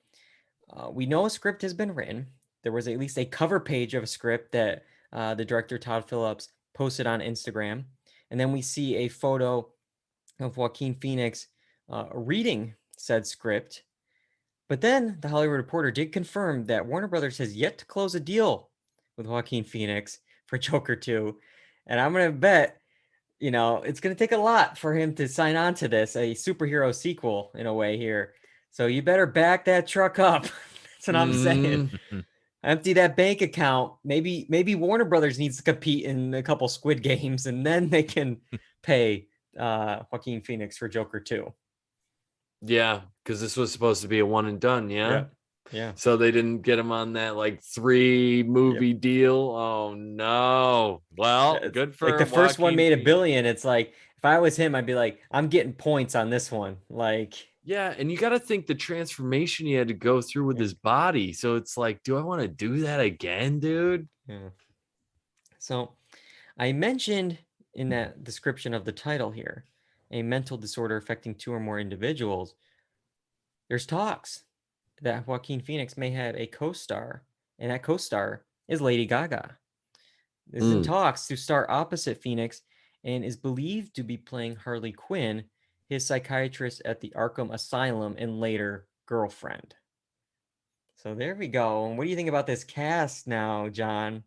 [SPEAKER 1] we know a script has been written. There was at least a cover page of a script that the director, Todd Phillips, posted on Instagram. And then we see a photo of Joaquin Phoenix reading said script. But then the Hollywood Reporter did confirm that Warner Brothers has yet to close a deal with Joaquin Phoenix for Joker 2. And I'm going to bet, it's going to take a lot for him to sign on to this, a superhero sequel in a way here. So you better back that truck up. That's what I'm saying. Empty that bank account. Maybe Warner Brothers needs to compete in a couple Squid Games, and then they can pay Joaquin Phoenix for Joker 2.
[SPEAKER 3] Yeah, because this was supposed to be a one and done. Yeah. So they didn't get him on that like 3 movie deal. Oh no. Well, good for
[SPEAKER 1] like the first one made
[SPEAKER 3] Phoenix.
[SPEAKER 1] $1 billion. It's like if I was him, I'd be like, I'm getting points on this one. Like,
[SPEAKER 3] yeah, and you got to think the transformation he had to go through with his body. So it's like, do I want to do that again, dude?
[SPEAKER 1] Yeah. So I mentioned in that description of the title here a mental disorder affecting 2 or more individuals, there's talks that Joaquin Phoenix may have a co-star, and that co-star is Lady Gaga. Is in talks to star opposite Phoenix and is believed to be playing Harley Quinn, his psychiatrist at the Arkham Asylum and later girlfriend. So there we go. And what do you think about this cast now, John?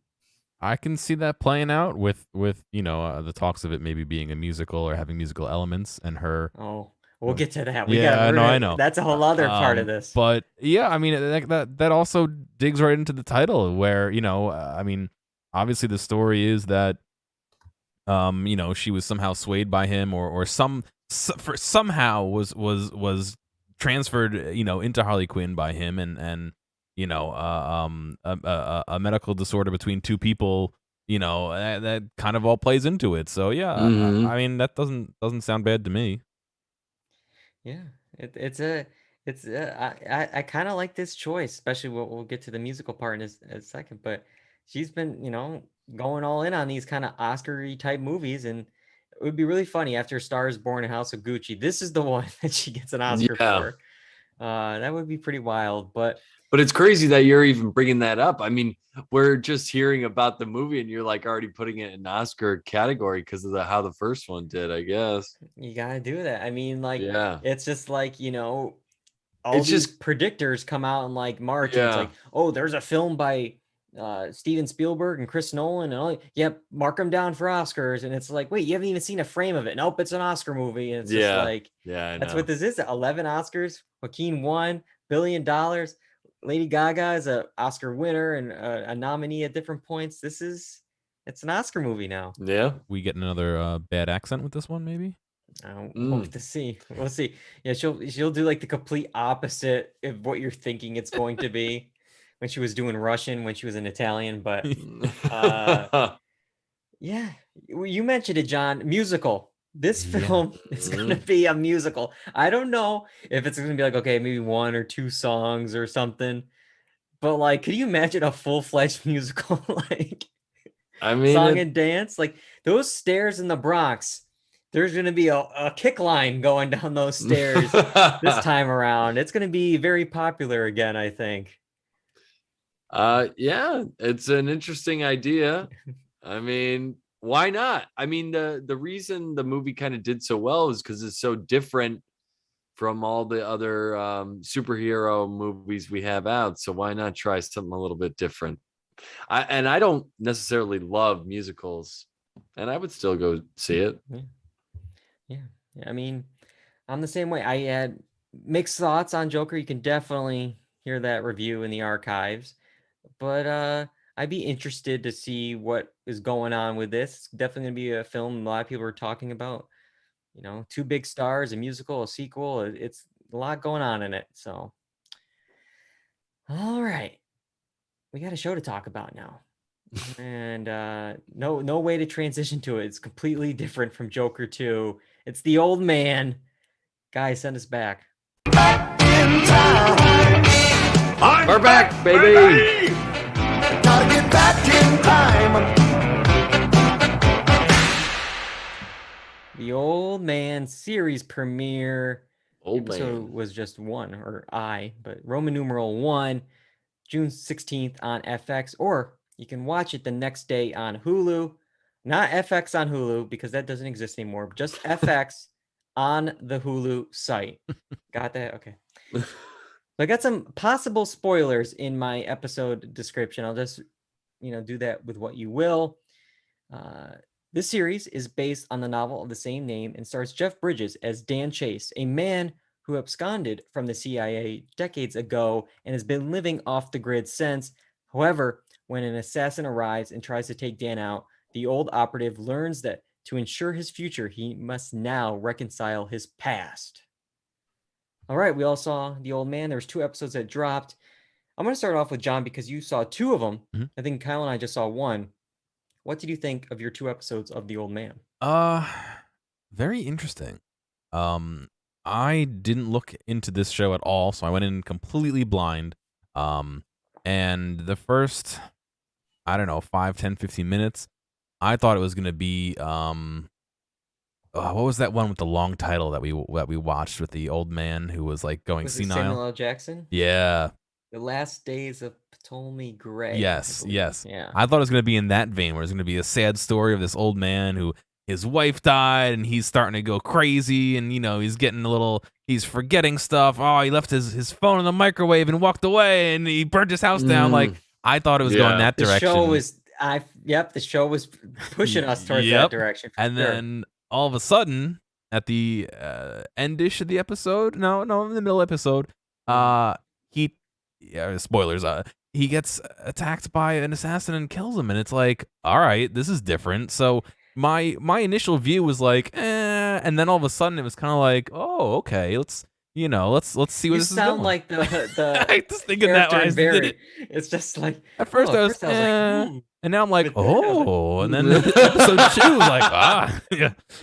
[SPEAKER 2] I can see that playing out with the talks of it maybe being a musical or having musical elements, and her.
[SPEAKER 1] Oh, we'll get to that.
[SPEAKER 2] Yeah, I know.
[SPEAKER 1] That's a whole other part of this.
[SPEAKER 2] But yeah, I mean that also digs right into the title, where I mean, obviously the story is that she was somehow swayed by him, or somehow was transferred into Harley Quinn by him, and a medical disorder between two people, that kind of all plays into it. So yeah, I mean that doesn't sound bad to me.
[SPEAKER 1] Yeah, I kind of like this choice, especially we'll get to the musical part in a second. But she's been going all in on these kind of Oscar-y type movies, and it would be really funny after Star is Born and House of Gucci. This is the one that she gets an Oscar for. That would be pretty wild, but
[SPEAKER 3] it's crazy that you're even bringing that up. I mean, we're just hearing about the movie and you're like already putting it in Oscar category because of how the first one did, I guess.
[SPEAKER 1] You gotta do that. I mean, like,
[SPEAKER 3] yeah,
[SPEAKER 1] it's just like, all
[SPEAKER 3] it's
[SPEAKER 1] these
[SPEAKER 3] just
[SPEAKER 1] predictors come out in like March, and it's like, oh, there's a film by Steven Spielberg and Chris Nolan, and yep, mark them down for Oscars. And it's like, wait, you haven't even seen a frame of it. Nope, it's an Oscar movie. And it's just like, that's what this is. 11 Oscars. Joaquin won, $1 billion. Lady Gaga is an Oscar winner and a nominee at different points. It's an Oscar movie now.
[SPEAKER 3] Yeah.
[SPEAKER 2] We get another bad accent with this one, maybe?
[SPEAKER 1] We'll have to see. We'll see. Yeah, she'll do like the complete opposite of what you're thinking it's going to be when she was doing Russian, when she was an Italian. But yeah, you mentioned it, John. Musical. This film is going to be a musical. I don't know if it's going to be like, okay, maybe 1 or 2 songs or something. But like, could you imagine a full-fledged musical like
[SPEAKER 3] I mean,
[SPEAKER 1] song and dance? Like those stairs in the Bronx, there's going to be a kick line going down those stairs this time around. It's going to be very popular again, I think.
[SPEAKER 3] Yeah, it's an interesting idea. I mean, why not? I mean, the reason the movie kind of did so well is because it's so different from all the other superhero movies we have out. So why not try something a little bit different? I don't necessarily love musicals, and I would still go see it.
[SPEAKER 1] Yeah. I mean, I'm the same way. I had mixed thoughts on Joker. You can definitely hear that review in the archives, but I'd be interested to see what is going on with this. It's definitely gonna be a film a lot of people are talking about. 2 big stars, a musical, a sequel. It's a lot going on in it. So, all right, we got a show to talk about now, and no way to transition to it. It's completely different from Joker 2. It's The Old Man. Guys, send us back.
[SPEAKER 4] Back in time.
[SPEAKER 3] We're back, baby.
[SPEAKER 4] Gotta get back in time.
[SPEAKER 1] The Old Man series premiere.
[SPEAKER 3] Old
[SPEAKER 1] episode
[SPEAKER 3] Man
[SPEAKER 1] was just 1, but Roman numeral 1, June 16th on FX, or you can watch it the next day on Hulu. Not FX on Hulu because that doesn't exist anymore. Just FX on the Hulu site. Got that? Okay. So I got some possible spoilers in my episode description. I'll just, do that with what you will. This series is based on the novel of the same name and stars Jeff Bridges as Dan Chase, a man who absconded from the CIA decades ago and has been living off the grid since. However, when an assassin arrives and tries to take Dan out, the old operative learns that to ensure his future, he must now reconcile his past. All right, we all saw The Old Man. There's 2 episodes that dropped. I'm going to start off with John because you saw 2 of them.
[SPEAKER 2] Mm-hmm.
[SPEAKER 1] I think Kyle and I just saw 1. What did you think of your 2 episodes of The Old Man?
[SPEAKER 2] Very interesting. I didn't look into this show at all, so I went in completely blind. And the first, I don't know, 5, 10, 15 minutes, I thought it was going to be what was that one with the long title that we watched with the old man who was like going
[SPEAKER 1] Was it
[SPEAKER 2] senile?
[SPEAKER 1] Samuel L. Jackson?
[SPEAKER 2] Yeah.
[SPEAKER 1] The Last Days of Ptolemy Gray.
[SPEAKER 2] Yes,
[SPEAKER 1] I believe.
[SPEAKER 2] yes.
[SPEAKER 1] Yeah.
[SPEAKER 2] I thought it was going to be in that vein where it's going to be a sad story of this old man who his wife died and he's starting to go crazy and, he's getting he's forgetting stuff. Oh, he left his phone in the microwave and walked away and he burnt his house down. Like, I thought it was going that
[SPEAKER 1] The
[SPEAKER 2] direction.
[SPEAKER 1] show was, the show was pushing us towards that direction.
[SPEAKER 2] And then all of a sudden, at the end-ish of the episode, in the middle episode, spoilers, he gets attacked by an assassin and kills him, and it's like, all right, this is different. So my initial view was like, and then all of a sudden it was kind of like, oh, okay, let's see where this is going.
[SPEAKER 1] You sound like the
[SPEAKER 2] I just thinking that way.
[SPEAKER 1] It's just like
[SPEAKER 2] at first I was like, and now I'm like, oh, and then episode 2 was like,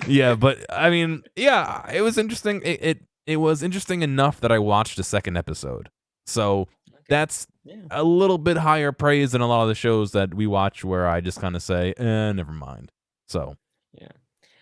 [SPEAKER 2] yeah. But I mean, yeah, it was interesting. It was interesting enough that I watched a second episode. So that's a little bit higher praise than a lot of the shows that we watch where I just kind of say, never mind. So,
[SPEAKER 1] yeah,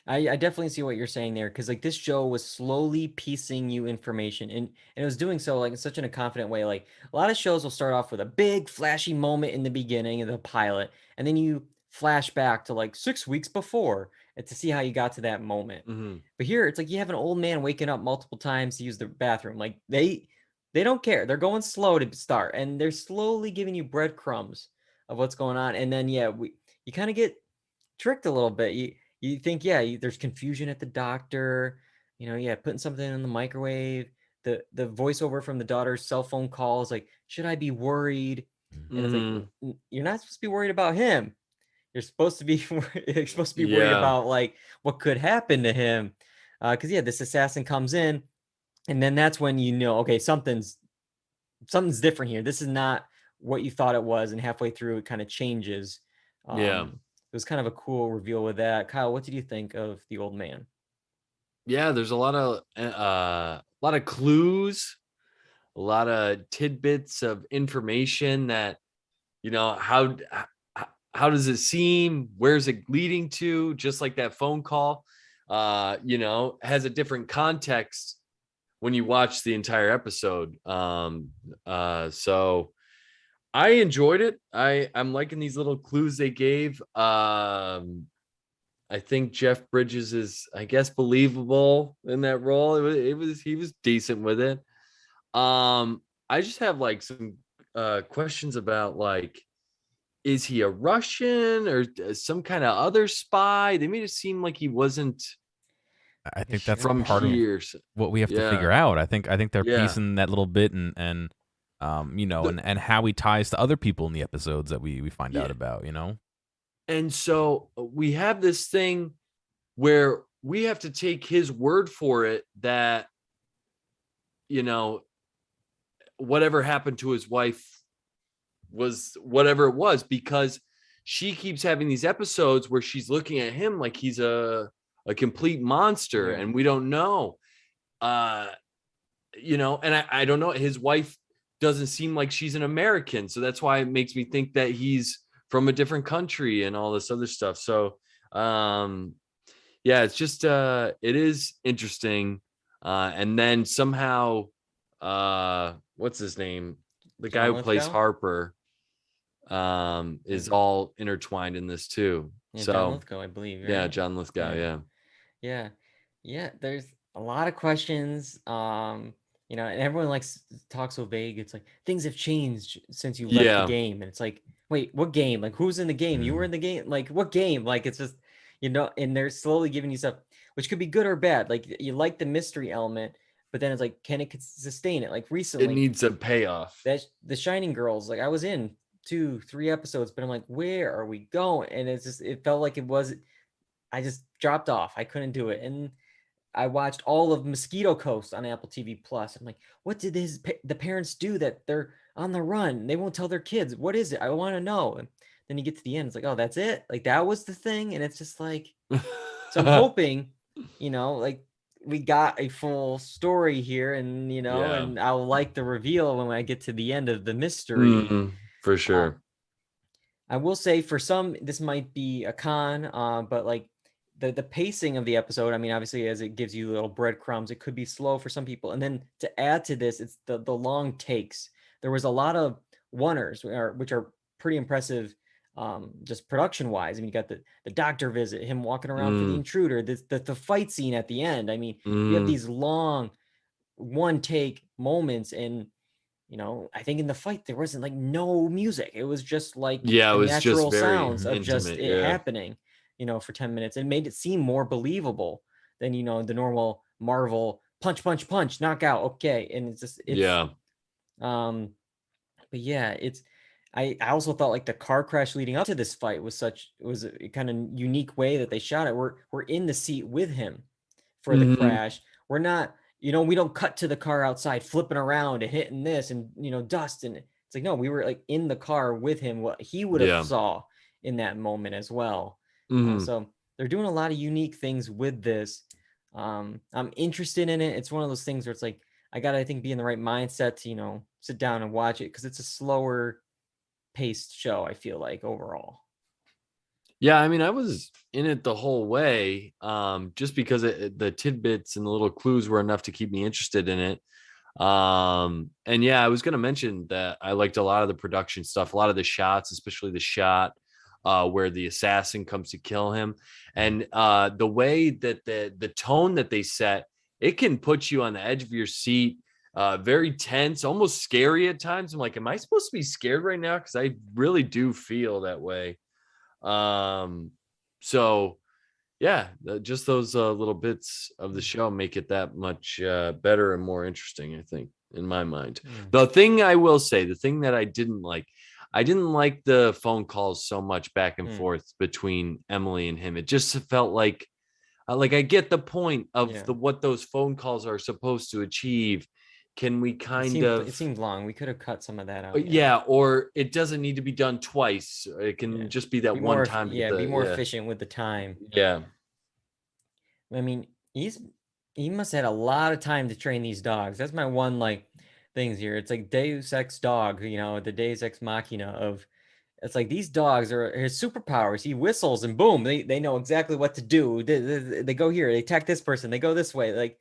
[SPEAKER 1] I definitely see what you're saying there. Cause like this show was slowly piecing you information and it was doing so like in such a confident way. Like a lot of shows will start off with a big flashy moment in the beginning of the pilot. And then you flash back to like 6 weeks before and to see how you got to that moment.
[SPEAKER 3] Mm-hmm.
[SPEAKER 1] But here it's like you have an old man waking up multiple times to use the bathroom. Like they don't care. They're going slow to start, and they're slowly giving you breadcrumbs of what's going on. And then, you kind of get tricked a little bit. You think, there's confusion at the doctor. Putting something in the microwave. The voiceover from the daughter's cell phone call is like, should I be worried? And it's like, you're not supposed to be worried about him. You're supposed to be worried about like what could happen to him. Because this assassin comes in. And then that's when okay, something's different here. This is not what you thought it was. And halfway through, it kind of changes. It was kind of a cool reveal with that. Kyle, what did you think of the old man?
[SPEAKER 3] Yeah, there's a lot of clues, a lot of tidbits of information that, how does it seem? Where's it leading to? Just like that phone call, has a different context when you watch the entire episode. So I enjoyed it. I'm liking these little clues they gave. I think Jeff Bridges is, I guess, believable in that role. He was decent with it. I just have like some questions about like, is he a Russian or some kind of other spy? They made it seem like he wasn't.
[SPEAKER 2] I think that's
[SPEAKER 3] from
[SPEAKER 2] part
[SPEAKER 3] here.
[SPEAKER 2] of what we have to figure out. I think they're piecing that little bit and how he ties to other people in the episodes that we find out about,
[SPEAKER 3] And so we have this thing where we have to take his word for it that, whatever happened to his wife was whatever it was, because she keeps having these episodes where she's looking at him like he's a complete monster, and we don't know, and I don't know. His wife doesn't seem like she's an American, so that's why it makes me think that he's from a different country and all this other stuff. So, it's just it is interesting, and then somehow, what's his name? The guy who plays Harper, is all intertwined in this too. So
[SPEAKER 1] John Lithgow, I believe. Right?
[SPEAKER 3] Yeah, John Lithgow.
[SPEAKER 1] Yeah. There's a lot of questions. And everyone talks so vague. It's like things have changed since you left the game, and it's like, wait, what game? Like, who's in the game? You were in the game. Like, what game? Like, it's just, and they're slowly giving you stuff, which could be good or bad. Like, you like the mystery element, but then it's like, can it sustain it? Like recently,
[SPEAKER 3] it needs a payoff.
[SPEAKER 1] That the Shining Girls, like I was in 2-3 episodes, but I'm like, where are we going? And it's just, it felt like I just dropped off. I couldn't do it. And I watched all of Mosquito Coast on Apple TV Plus. I'm like, what did the parents do that they're on the run? They won't tell their kids. What is it? I want to know. And then you get to the end. It's like, oh, that's it. Like that was the thing. And it's just like, so I'm hoping, like we got a full story here, and and I'll like the reveal when I get to the end of the mystery.
[SPEAKER 3] For sure.
[SPEAKER 1] I will say for some, this might be a con, but like the pacing of the episode. I mean, obviously, as it gives you little breadcrumbs, it could be slow for some people. And then to add to this, it's the long takes. There was a lot of oneers, which are pretty impressive, just production wise. I mean, you got the doctor visit, him walking around for the intruder, the fight scene at the end. I mean, you have these long one take moments, and I think in the fight there wasn't like no music. It was just like
[SPEAKER 3] Yeah, it
[SPEAKER 1] the
[SPEAKER 3] was
[SPEAKER 1] natural
[SPEAKER 3] just very
[SPEAKER 1] sounds of just
[SPEAKER 3] intimate.
[SPEAKER 1] it
[SPEAKER 3] Yeah.
[SPEAKER 1] happening, for 10 minutes. It made it seem more believable than, the normal Marvel punch, punch, punch, knockout. Okay. And it's
[SPEAKER 3] Yeah.
[SPEAKER 1] but yeah, I also thought like the car crash leading up to this fight was a kind of unique way that they shot it. We're in the seat with him for the crash. We're not, we don't cut to the car outside flipping around and hitting this and, dust. And it's like, no, we were like in the car with him, what he would have saw in that moment as well. So they're doing a lot of unique things with this. I'm interested in it. It's one of those things where it's like, I gotta, I think, be in the right mindset to, sit down and watch it, because it's a slower paced show, I feel like, overall.
[SPEAKER 3] Yeah, I mean, I was in it the whole way, just because the tidbits and the little clues were enough to keep me interested in it. And yeah, I was going to mention that I liked a lot of the production stuff, a lot of the shots, especially the shot where the assassin comes to kill him, and the way that the tone that they set, it can put you on the edge of your seat. Very tense, almost scary at times. I'm like, am I supposed to be scared right now? Because I really do feel that way. So yeah, just those little bits of the show make it that much better and more interesting, I think, in my mind. The thing I will say, the thing that I didn't like the phone calls so much back and forth between Emily and him. It just felt like I get the point of what those phone calls are supposed to achieve. Can we
[SPEAKER 1] it seemed long. We could have cut some of that out.
[SPEAKER 3] Yeah, or it doesn't need to be done twice. It can just be that one time.
[SPEAKER 1] Be more efficient with the time.
[SPEAKER 3] Yeah.
[SPEAKER 1] I mean, he must have had a lot of time to train these dogs. That's my one things here. It's like Deus Ex dog, the Deus Ex Machina of, it's like these dogs are his superpowers. He whistles and boom, they know exactly what to do. They go here, they attack this person, they go this way. Like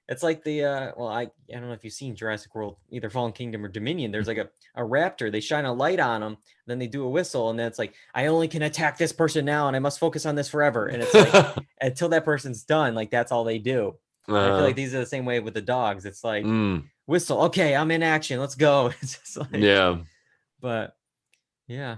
[SPEAKER 1] it's like the I don't know if you've seen Jurassic World, either Fallen Kingdom or Dominion. There's like a raptor. They shine a light on them, then they do a whistle, and then it's like, I only can attack this person now, and I must focus on this forever. And it's like until that person's done, like that's all they do. I feel like these are the same way with the dogs. It's like whistle, okay, I'm in action, let's go. It's just like, but yeah,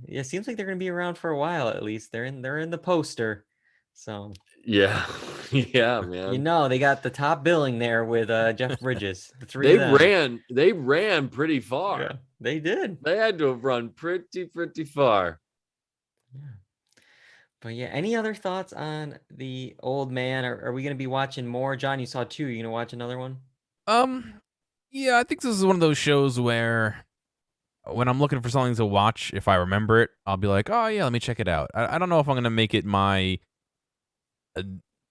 [SPEAKER 1] it seems like they're gonna be around for a while at least. They're in the poster, so.
[SPEAKER 3] Yeah, yeah, man.
[SPEAKER 1] They got the top billing there with Jeff Bridges. The three of them.
[SPEAKER 3] They ran pretty far.
[SPEAKER 1] Yeah, they did.
[SPEAKER 3] They had to have run pretty far.
[SPEAKER 1] Yeah. But yeah, any other thoughts on the old man? Are we going to be watching more? John, you saw 2. You going to watch another one?
[SPEAKER 2] Yeah, I think this is one of those shows where when I'm looking for something to watch, if I remember it, I'll be like, oh yeah, let me check it out. I don't know if I'm going to make it my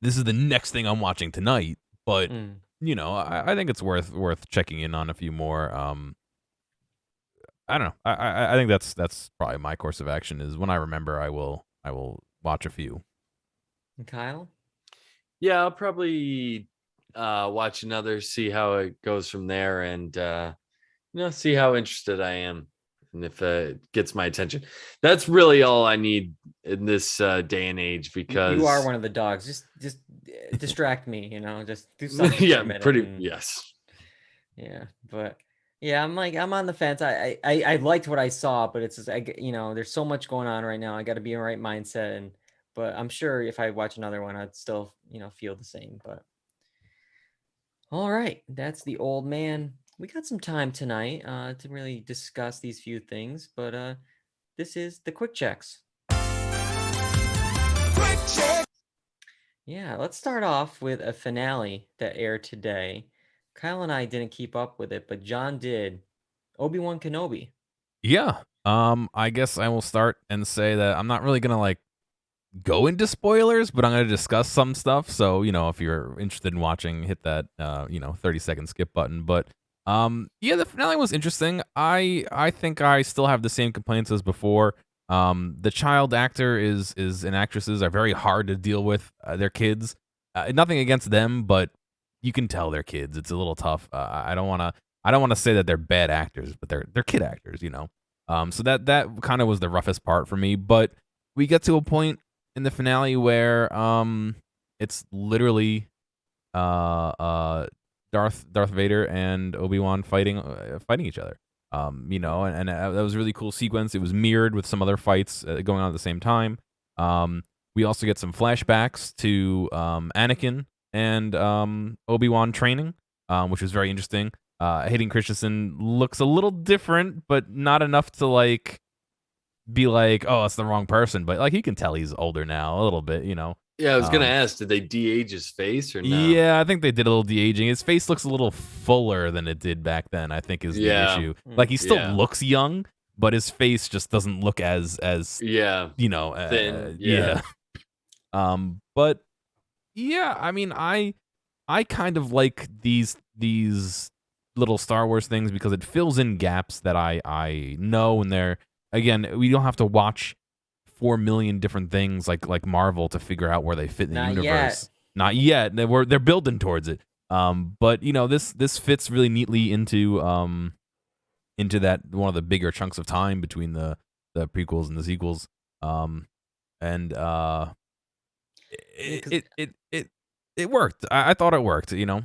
[SPEAKER 2] this is the next thing I'm watching tonight, but I think it's worth checking in on a few more. I don't know. I think that's probably my course of action. Is when I remember, I will watch a few.
[SPEAKER 1] And Kyle?
[SPEAKER 3] Yeah, I'll probably watch another, see how it goes from there, and see how interested I am. And if it gets my attention, that's really all I need in this day and age, because
[SPEAKER 1] you are one of the dogs. Just distract me, just do something.
[SPEAKER 3] Yeah,
[SPEAKER 1] for a minute
[SPEAKER 3] pretty.
[SPEAKER 1] and,
[SPEAKER 3] Yes.
[SPEAKER 1] Yeah, but yeah, I'm on the fence. I liked what I saw, but it's just, there's so much going on right now. I got to be in the right mindset, but I'm sure if I watch another one, I'd still feel the same. But all right, that's the old man. We got some time tonight to really discuss these few things, but this is the quick checks.
[SPEAKER 4] Quick check.
[SPEAKER 1] Yeah, let's start off with a finale that aired today. Kyle and I didn't keep up with it, but John did. Obi-Wan Kenobi.
[SPEAKER 2] Yeah. I guess I will start and say that I'm not really gonna go into spoilers, but I'm gonna discuss some stuff. So if you're interested in watching, hit that 30-second skip button. But yeah, the finale was interesting. I think I still have the same complaints as before. The child actor and actresses are very hard to deal with. Their kids, nothing against them, but you can tell they're kids. It's a little tough. I don't want to say that they're bad actors, but they're kid actors, you know. So that kind of was the roughest part for me. But we get to a point in the finale where it's literally Darth Vader and Obi-Wan fighting each other. You know, and that was a really cool sequence. It was mirrored with some other fights going on at the same time. We also get some flashbacks to Anakin and Obi-Wan training, which was very interesting. Hayden Christensen looks a little different, but not enough to like be like, oh, it's the wrong person. But like, you can tell he's older now a little bit, you know.
[SPEAKER 3] Yeah, I was gonna ask, did they de-age his face or no?
[SPEAKER 2] Yeah, I think they did a little de-aging. His face looks a little fuller than it did back then, I think is the issue. Like, he still looks young, but his face just doesn't look as you know,
[SPEAKER 3] thin.
[SPEAKER 2] Yeah. But yeah, I mean, I kind of like these little Star Wars things because it fills in gaps that I know, and they're, again, we don't have to watch 4 million different things like Marvel to figure out where they fit in the universe. Not yet. They're building towards it. But you know, this fits really neatly into that one of the bigger chunks of time between the prequels and the sequels. And it worked. I thought it worked, you know.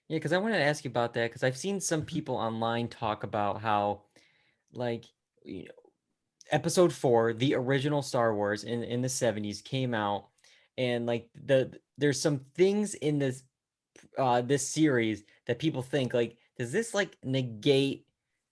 [SPEAKER 1] Yeah, because I wanted to ask you about that, because I've seen some people online talk about how, like, you know, Episode 4, the original Star Wars in the 70s, came out, and like there's some things in this series that people think, like, does this like negate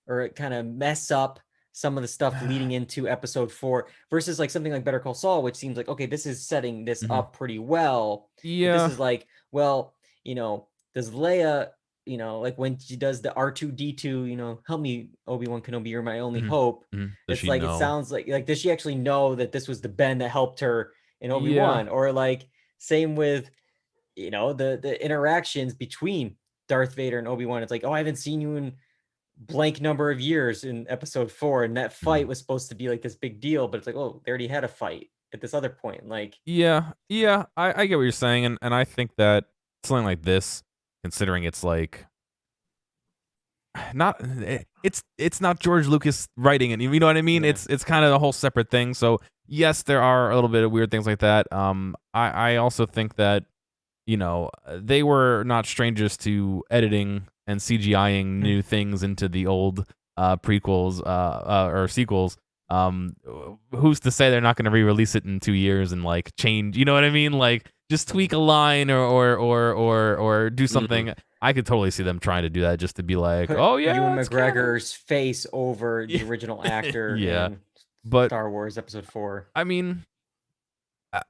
[SPEAKER 1] or kind of mess up some of the stuff leading into Episode 4 versus like something like Better Call Saul, which seems like, okay, this is setting this up pretty well.
[SPEAKER 2] Yeah.
[SPEAKER 1] But this is like, well, you know, does Leia, you know, like when she does the R2D2, you know, help me, Obi-Wan Kenobi, you're my only hope. It's like, it sounds like does she actually know that this was the Ben that helped her in Obi-Wan? Or like, same with, you know, the interactions between Darth Vader and Obi-Wan. It's like, oh, I haven't seen you in blank number of years in Episode 4, and that fight was supposed to be like this big deal, but it's like, oh, they already had a fight at this other point. Like,
[SPEAKER 2] yeah, I get what you're saying, and I think that something like this, considering it's like it's not George Lucas writing it, you know what I mean?
[SPEAKER 1] Yeah.
[SPEAKER 2] It's kind of a whole separate thing. So yes, there are a little bit of weird things like that. I also think that, you know, they were not strangers to editing and CGIing new things into the old prequels or sequels. Who's to say they're not going to re-release it in 2 years and like change? You know what I mean? Like, just tweak a line or do something. I could totally see them trying to do that just to be like,
[SPEAKER 1] put
[SPEAKER 2] oh yeah,
[SPEAKER 1] Ewan
[SPEAKER 2] it's
[SPEAKER 1] McGregor's face over the original actor in
[SPEAKER 2] but
[SPEAKER 1] Star Wars Episode 4.
[SPEAKER 2] I mean,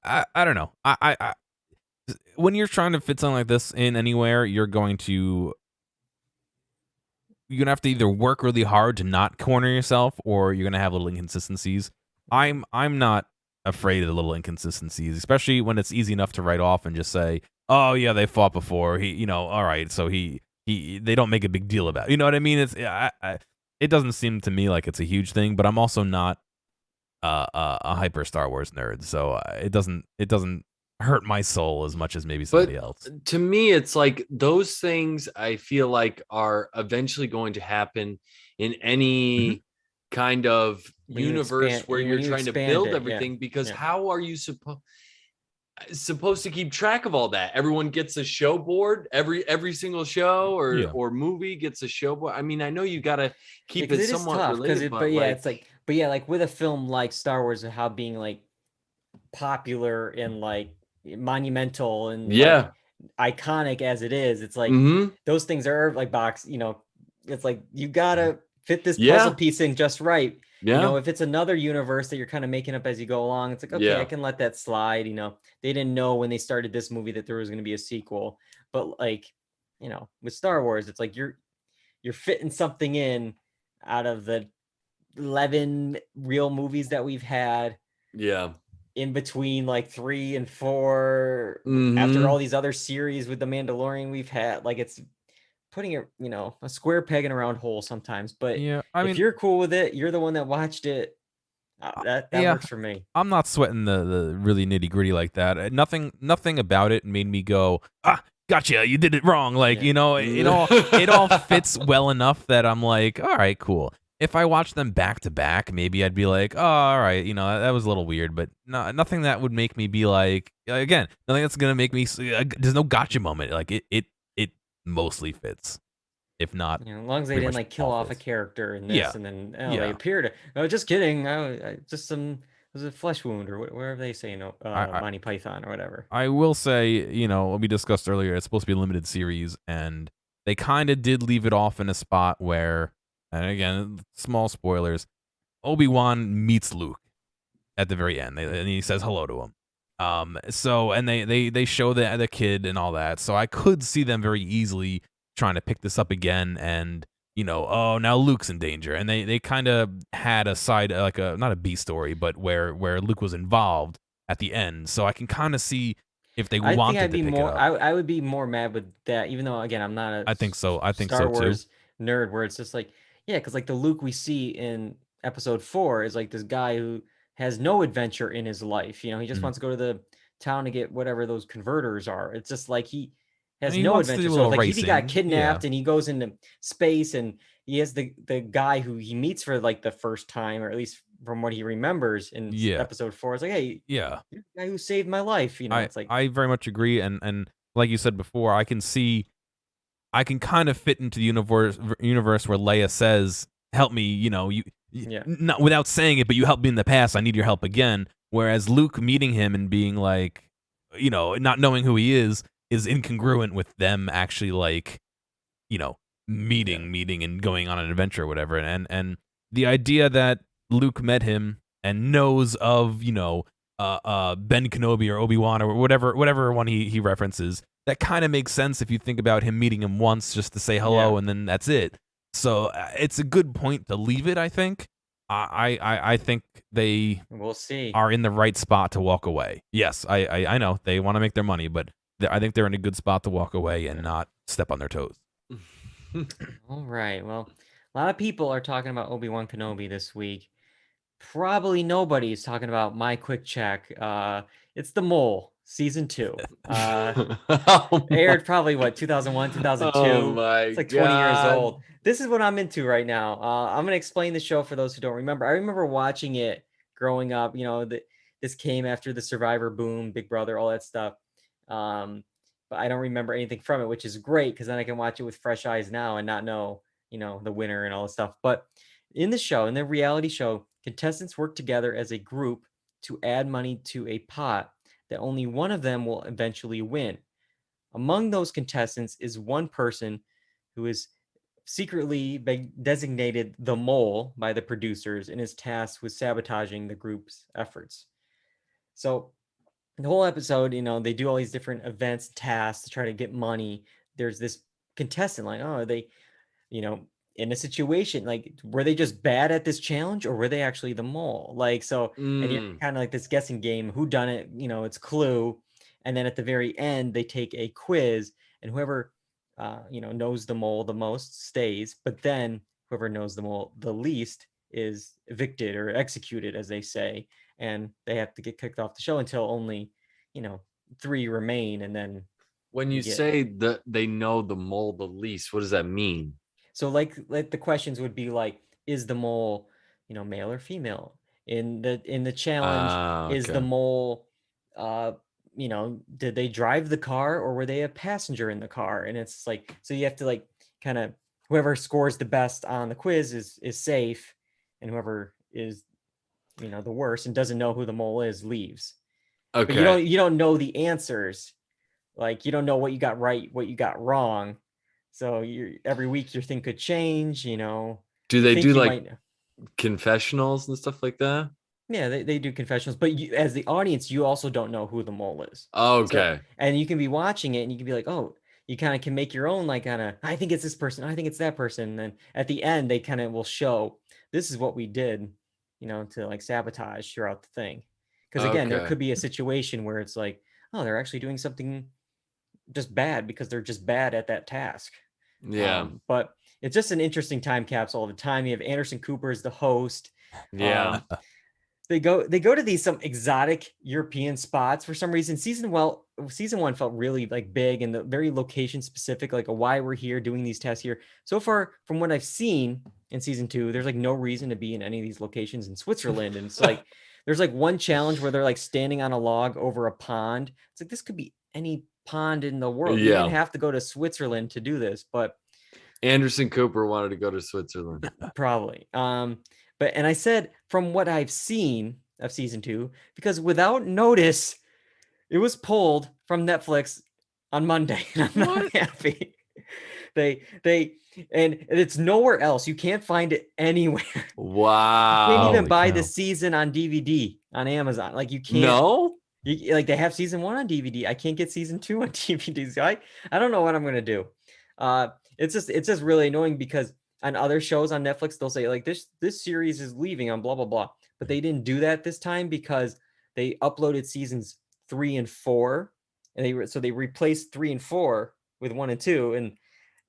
[SPEAKER 2] I don't know. I when you're trying to fit something like this in anywhere, you're gonna have to either work really hard to not corner yourself, or you're gonna have little inconsistencies. I'm not afraid of the little inconsistencies, especially when it's easy enough to write off and just say, oh yeah, they fought before. He, you know, all right, so they don't make a big deal about it. You know what I mean? It's it doesn't seem to me like it's a huge thing, but I'm also not a hyper Star Wars nerd, so it doesn't hurt my soul as much as maybe somebody else.
[SPEAKER 3] To me, it's like those things I feel like are eventually going to happen in any kind of universe where you're trying to build everything, because how are you supposed to keep track of all that? Everyone gets a show board, every single show or movie gets a show board. I mean, I know you got to keep it somewhat related,
[SPEAKER 1] but like with a film like Star Wars, and how being like popular and like monumental and like iconic as it is, it's like those things are like box, you know, it's like you gotta fit this puzzle piece in just right. You know, if it's another universe that you're kind of making up as you go along, it's like, okay, I can let that slide. You know, they didn't know when they started this movie that there was going to be a sequel, but like, you know, with Star Wars, it's like you're fitting something in out of the 11 real movies that we've had. In between like 3 and 4, after all these other series with the Mandalorian we've had, like, it's putting it, you know, a square peg in a round hole sometimes. But
[SPEAKER 2] I
[SPEAKER 1] if
[SPEAKER 2] mean,
[SPEAKER 1] you're cool with it, you're the one that watched it. That
[SPEAKER 2] yeah.
[SPEAKER 1] works for me.
[SPEAKER 2] I'm not sweating the really nitty gritty like that. Nothing about it made me go, gotcha, you did it wrong. Like,
[SPEAKER 1] Yeah.
[SPEAKER 2] it all fits well enough that I'm like, all right, cool. If I watch them back to back, maybe I'd be like, oh, all right, that was a little weird, but nothing that would make me be like, again, nothing that's gonna make me. There's no gotcha moment. Like it mostly fits. If not,
[SPEAKER 1] As long as they
[SPEAKER 2] pretty
[SPEAKER 1] didn't
[SPEAKER 2] much
[SPEAKER 1] like kill
[SPEAKER 2] all
[SPEAKER 1] off a
[SPEAKER 2] fits.
[SPEAKER 1] character in
[SPEAKER 2] Yeah,
[SPEAKER 1] this, and then they
[SPEAKER 2] yeah.
[SPEAKER 1] appeared. Oh, just kidding. Just some was a flesh wound or whatever they say.
[SPEAKER 2] I
[SPEAKER 1] Monty Python or whatever.
[SPEAKER 2] I will say, what we discussed earlier, it's supposed to be a limited series, and they kind of did leave it off in a spot where, and again, small spoilers, Obi-Wan meets Luke at the very end, and he says hello to him. So, and they show the kid and all that, so I could see them very easily trying to pick this up again, and oh, now Luke's in danger, and they kind of had a side, like not a B story, but where Luke was involved at the end, so I can kind of see if they
[SPEAKER 1] I think
[SPEAKER 2] wanted
[SPEAKER 1] I'd
[SPEAKER 2] to
[SPEAKER 1] be
[SPEAKER 2] pick it
[SPEAKER 1] more.
[SPEAKER 2] up.
[SPEAKER 1] I would be more mad with that, even though again I'm not a
[SPEAKER 2] I think so. I think
[SPEAKER 1] Star
[SPEAKER 2] so too.
[SPEAKER 1] Wars nerd. Where it's just like, yeah, because like the Luke we see in Episode 4 is like this guy who has no adventure in his life. He just
[SPEAKER 2] Mhm.
[SPEAKER 1] wants to go to the town to get whatever those converters are. It's just like he
[SPEAKER 2] And
[SPEAKER 1] has
[SPEAKER 2] he
[SPEAKER 1] no
[SPEAKER 2] wants to
[SPEAKER 1] adventure.
[SPEAKER 2] do a
[SPEAKER 1] So
[SPEAKER 2] little
[SPEAKER 1] like he got
[SPEAKER 2] racing. Yeah.
[SPEAKER 1] kidnapped and he goes into space and he has the guy who he meets for like the first time, or at least from what he remembers in
[SPEAKER 2] Yeah.
[SPEAKER 1] Episode 4. It's like, hey,
[SPEAKER 2] Yeah.
[SPEAKER 1] you're the guy who saved my life. It's like,
[SPEAKER 2] I very much agree, and like you said before, I can kind of fit into the universe where Leia says, "Help me,"
[SPEAKER 1] yeah.
[SPEAKER 2] not without saying it, but you helped me in the past. I need your help again. Whereas Luke meeting him and being like, not knowing who he is incongruent with them actually like, meeting and going on an adventure or whatever. And the idea that Luke met him and knows of, Ben Kenobi or Obi-Wan or whatever one he references, that kind of makes sense if you think about him meeting him once just to say hello
[SPEAKER 1] Yeah.
[SPEAKER 2] and then that's it. So it's a good point to leave it, I think. I think they
[SPEAKER 1] We'll see.
[SPEAKER 2] are in the right spot to walk away. Yes, I know they want to make their money, but I think they're in a good spot to walk away and not step on their toes.
[SPEAKER 1] All right. Well, a lot of people are talking about Obi-Wan Kenobi this week. Probably nobody's talking about My Quick Check. It's The Mole, season 2. Aired probably 2001, 2002.
[SPEAKER 3] Oh my
[SPEAKER 1] It's like 20 years
[SPEAKER 3] God.
[SPEAKER 1] old. This is what I'm into right now. I'm gonna explain the show for those who don't remember. I remember watching it growing up. This came after the Survivor boom, Big Brother, all that stuff. But I don't remember anything from it, which is great because then I can watch it with fresh eyes now and not know, the winner and all this stuff. But in the reality show, contestants work together as a group to add money to a pot that only one of them will eventually win. Among those contestants is one person who is secretly designated the mole by the producers and is tasked with sabotaging the group's efforts. So the whole episode, they do all these different events, tasks to try to get money. There's this contestant like, oh, they, in a situation like, were they just bad at this challenge or were they actually the mole? Like, so, and you're kind of like this guessing game, who done it, it's Clue. And then at the very end, they take a quiz and whoever, knows the mole the most stays, but then whoever knows the mole the least is evicted or executed, as they say, and they have to get kicked off the show until only, 3 remain. And then
[SPEAKER 3] when you say that they know the mole the least, what does that mean?
[SPEAKER 1] So like the questions would be like, is the mole, male or female? In the challenge, is the mole, did they drive the car or were they a passenger in the car? And it's like, so you have to like kind of, whoever scores the best on the quiz is safe, and whoever is, the worst and doesn't know who the mole is leaves.
[SPEAKER 3] Okay.
[SPEAKER 1] But you don't know the answers. Like, you don't know what you got right, what you got wrong. So every week your thing could change,
[SPEAKER 3] Do they do like confessionals and stuff like that?
[SPEAKER 1] Yeah, they do confessionals, but you, as the audience, you also don't know who the mole is.
[SPEAKER 3] Okay.
[SPEAKER 1] So, and you can be watching it and you can be like, oh, you kind of can make your own, like, kind of, I think it's this person, I think it's that person. And then at the end, they kind of will show, this is what we did, to like sabotage throughout the thing. Because again, there could be a situation where it's like, oh, they're actually doing something just bad because they're just bad at that task.
[SPEAKER 3] Yeah.
[SPEAKER 1] But it's just an interesting time capsule all the time. You have Anderson Cooper as the host.
[SPEAKER 3] Yeah.
[SPEAKER 1] they go to these some exotic European spots for some reason. Season 1 felt really like big and very location specific, like a why we're here doing these tests here. So far, from what I've seen in season 2, there's like no reason to be in any of these locations in Switzerland. And it's like there's like one challenge where they're like standing on a log over a pond. It's like this could be any pond in the world. You didn't have to go to Switzerland to do this, but
[SPEAKER 3] Anderson Cooper wanted to go to Switzerland.
[SPEAKER 1] probably. And I said from what I've seen of season 2, because without notice, it was pulled from Netflix on Monday. And I'm not happy. And it's nowhere else. You can't find it anywhere.
[SPEAKER 3] Wow.
[SPEAKER 1] You can't even
[SPEAKER 2] Holy
[SPEAKER 1] buy
[SPEAKER 2] cow.
[SPEAKER 1] the season on DVD on Amazon. Like you can't.
[SPEAKER 3] No?
[SPEAKER 1] Like they have season 1 on DVD. I can't get season 2 on DVD. So I don't know what I'm gonna do. It's just really annoying because on other shows on Netflix they'll say like this series is leaving on blah blah blah, but they didn't do that this time because they uploaded seasons 3 and 4, and they replaced 3 and 4 with 1 and 2 and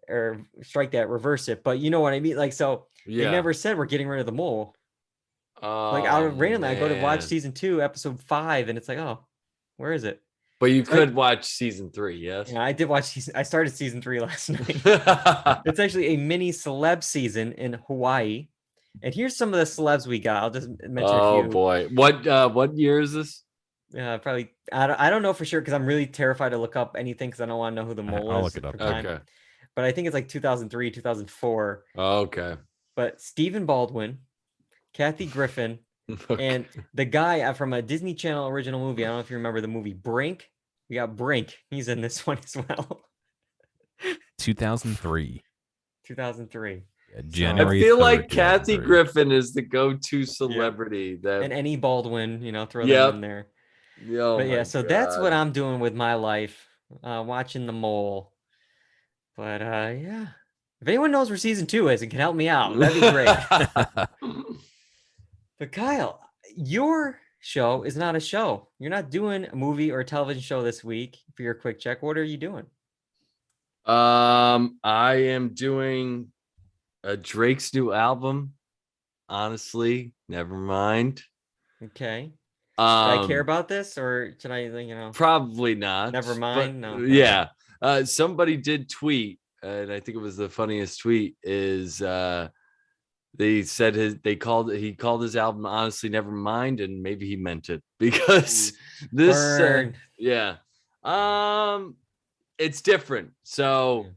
[SPEAKER 1] or strike that, reverse it. But you know what I mean? Like so
[SPEAKER 3] Yeah.
[SPEAKER 1] they never said we're getting rid of the mole. Like out of randomly, I go to watch season 2, episode 5, and it's like, oh, where is it?
[SPEAKER 3] But you could watch season 3, yes?
[SPEAKER 1] Yeah, I did watch I started season 3 last night.
[SPEAKER 3] Oh,
[SPEAKER 1] It's actually a mini celeb season in Hawaii. And here's some of the celebs we got. I'll just mention a few.
[SPEAKER 3] boy. What year is this?
[SPEAKER 1] Probably I don't know for sure because I'm really terrified to look up anything because I don't want to know who the mole
[SPEAKER 2] I'll
[SPEAKER 1] is.
[SPEAKER 2] look it up.
[SPEAKER 1] for time.
[SPEAKER 3] Okay.
[SPEAKER 1] But I think it's like 2003, 2004.
[SPEAKER 3] Okay.
[SPEAKER 1] But Stephen Baldwin, Kathy Griffin, and the guy from a Disney Channel original movie. I don't know if you remember the movie Brink. We got Brink. He's in this one as well.
[SPEAKER 2] 2003.
[SPEAKER 1] 2003.
[SPEAKER 2] January.
[SPEAKER 3] I feel
[SPEAKER 2] 3rd,
[SPEAKER 3] like Kathy
[SPEAKER 2] 2003.
[SPEAKER 3] Griffin is the go-to celebrity that
[SPEAKER 1] And any Baldwin, throw them in there.
[SPEAKER 3] Oh
[SPEAKER 1] But yeah,
[SPEAKER 3] my
[SPEAKER 1] so that's what
[SPEAKER 3] God.
[SPEAKER 1] I'm doing with my life, watching the mole. But yeah, if anyone knows where season 2 is and can help me out, that'd be great. But Kyle, your show is not a show. You're not doing a movie or a television show this week for your quick check. What are you doing?
[SPEAKER 3] I am doing Drake's new album. Honestly, Nevermind.
[SPEAKER 1] Okay. Should I care
[SPEAKER 3] Um,
[SPEAKER 1] about this or should I,
[SPEAKER 3] Probably not.
[SPEAKER 1] Never
[SPEAKER 3] but,
[SPEAKER 1] mind? No.
[SPEAKER 3] Yeah. Somebody did tweet, and I think it was the funniest tweet, is they said he called his album Honestly Nevermind, and maybe he meant it because this
[SPEAKER 1] Burn.
[SPEAKER 3] yeah. It's different. So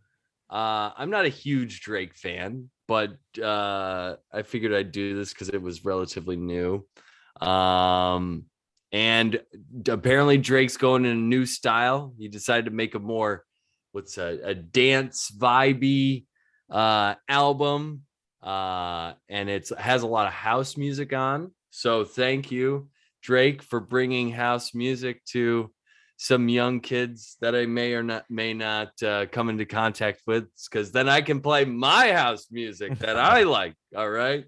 [SPEAKER 3] I'm not a huge Drake fan, but I figured I'd do this because it was relatively new. And apparently Drake's going in a new style. He decided to make a more a dance vibey album. And it has a lot of house music on. So thank you, Drake, for bringing house music to some young kids that I may not come into contact with, because then I can play my house music that I like. All right.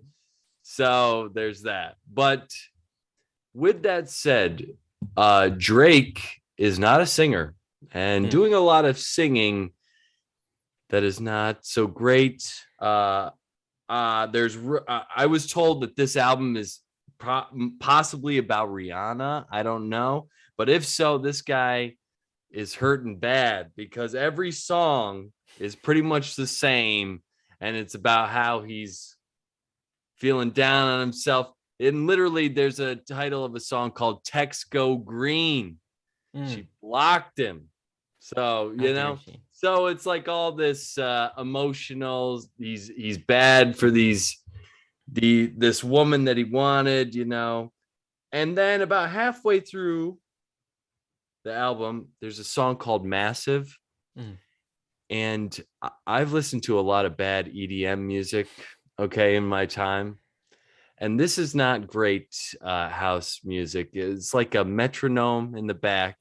[SPEAKER 3] So there's that. But with that said, Drake is not a singer and doing a lot of singing that is not so great. I was told that this album is possibly about Rihanna. I don't know. But if so, this guy is hurting bad because every song is pretty much the same. And it's about how he's feeling down on himself. And literally, there's a title of a song called Text Go Green. She blocked him. So, so it's like all this emotional. He's bad for this woman that he wanted, And then about halfway through the album, there's a song called Massive. And I've listened to a lot of bad EDM music, in my time. And this is not great house music. It's like a metronome in the back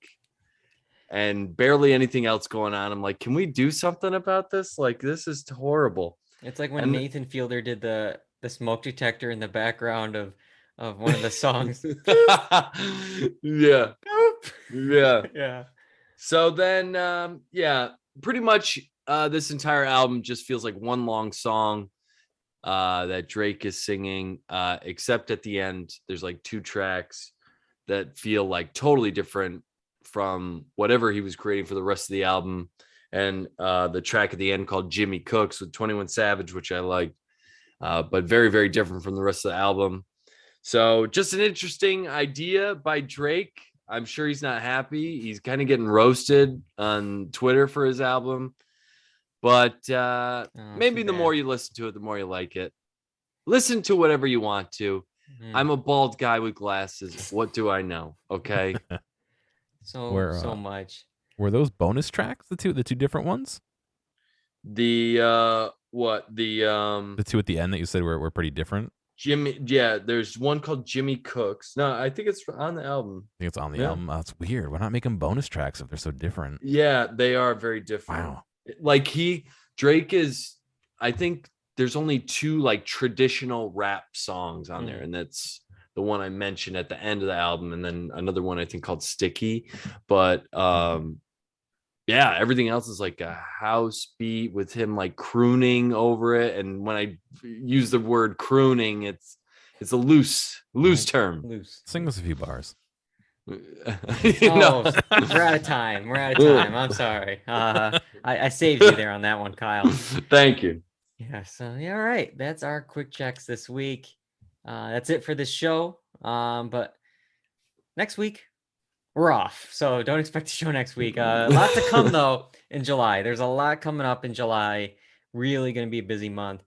[SPEAKER 3] and barely anything else going on. I'm like, can we do something about this? Like, this is horrible.
[SPEAKER 1] It's like when Nathan Fielder did the smoke detector in the background of one of the songs.
[SPEAKER 3] Yeah. Yeah.
[SPEAKER 1] Yeah.
[SPEAKER 3] So then, pretty much this entire album just feels like one long song. that Drake is singing, except at the end, there's like 2 tracks that feel like totally different from whatever he was creating for the rest of the album. And the track at the end called Jimmy Cooks with 21 Savage, which I liked, but very, very different from the rest of the album. So just an interesting idea by Drake. I'm sure he's not happy. He's kind of getting roasted on Twitter for his album. But maybe the more you listen to it, the more you like it. Listen to whatever you want to. I'm a bald guy with glasses. What do I know? Okay.
[SPEAKER 1] So much.
[SPEAKER 2] Were those bonus tracks, the two different ones?
[SPEAKER 3] The
[SPEAKER 2] The two at the end that you said were pretty different?
[SPEAKER 3] Jimmy, yeah, there's one called Jimmy Cooks. No, I think it's on the album.
[SPEAKER 2] I think it's on the album. That's weird. Why not make them bonus tracks if they're so different?
[SPEAKER 3] Yeah, they are very different.
[SPEAKER 2] Wow.
[SPEAKER 3] Like Drake is, I think there's only 2 like traditional rap songs on there, and that's the one I mentioned at the end of the album, and then another one I think called Sticky. But yeah, everything else is like a house beat with him like crooning over it. And when I use the word crooning, it's a loose term.
[SPEAKER 1] Loose.
[SPEAKER 2] Sing us a few bars.
[SPEAKER 1] We're out of time. I'm sorry. I saved you there on that one, Kyle.
[SPEAKER 3] Thank you.
[SPEAKER 1] Yeah. So yeah, all right. That's our quick checks this week. That's it for this show. But next week we're off, so don't expect a show next week. A lot to come though in July. There's a lot coming up in July. Really going to be a busy month.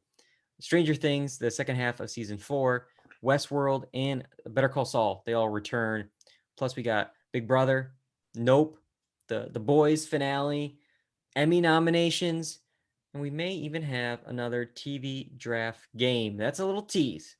[SPEAKER 1] Stranger Things, the second half of season 4, Westworld, and Better Call Saul. They all return. Plus, we got Big Brother, Nope, the Boys finale, Emmy nominations, and we may even have another TV draft game. That's a little tease.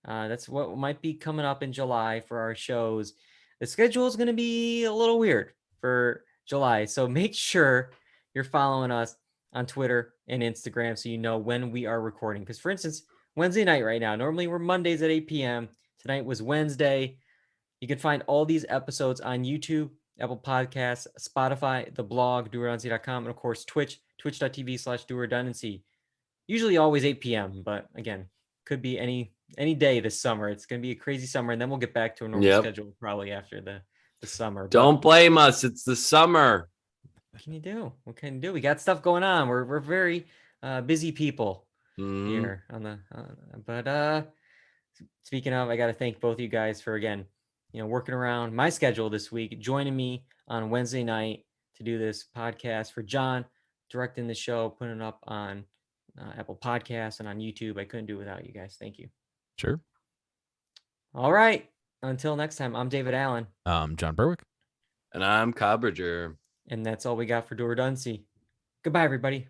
[SPEAKER 1] That's what might be coming up in July for our shows. The schedule is going to be a little weird for July, so make sure you're following us on Twitter and Instagram so you know when we are recording. Because, for instance, Wednesday night right now, normally we're Mondays at 8 p.m. Tonight was Wednesday. You can find all these episodes on YouTube, Apple Podcasts, Spotify, the blog, dualredundancy.com, and of course, twitch.tv/dualredundancy. Usually always 8 p.m., but again, could be any day this summer. It's going to be a crazy summer, and then we'll get back to a normal schedule probably after the summer.
[SPEAKER 3] Don't blame us. It's the summer.
[SPEAKER 1] What can you do? We got stuff going on. We're very busy people here on the. But speaking of, I got to thank both of you guys for again, working around my schedule this week, joining me on Wednesday night to do this podcast. For John, directing the show, putting it up on Apple Podcasts and on YouTube. I couldn't do it without you guys. Thank you.
[SPEAKER 2] Sure.
[SPEAKER 1] All right. Until next time, I'm David Allen.
[SPEAKER 2] John Berwick.
[SPEAKER 3] And I'm Kyle Bridger.
[SPEAKER 1] And that's all we got for Dual Redundancy. Goodbye, everybody.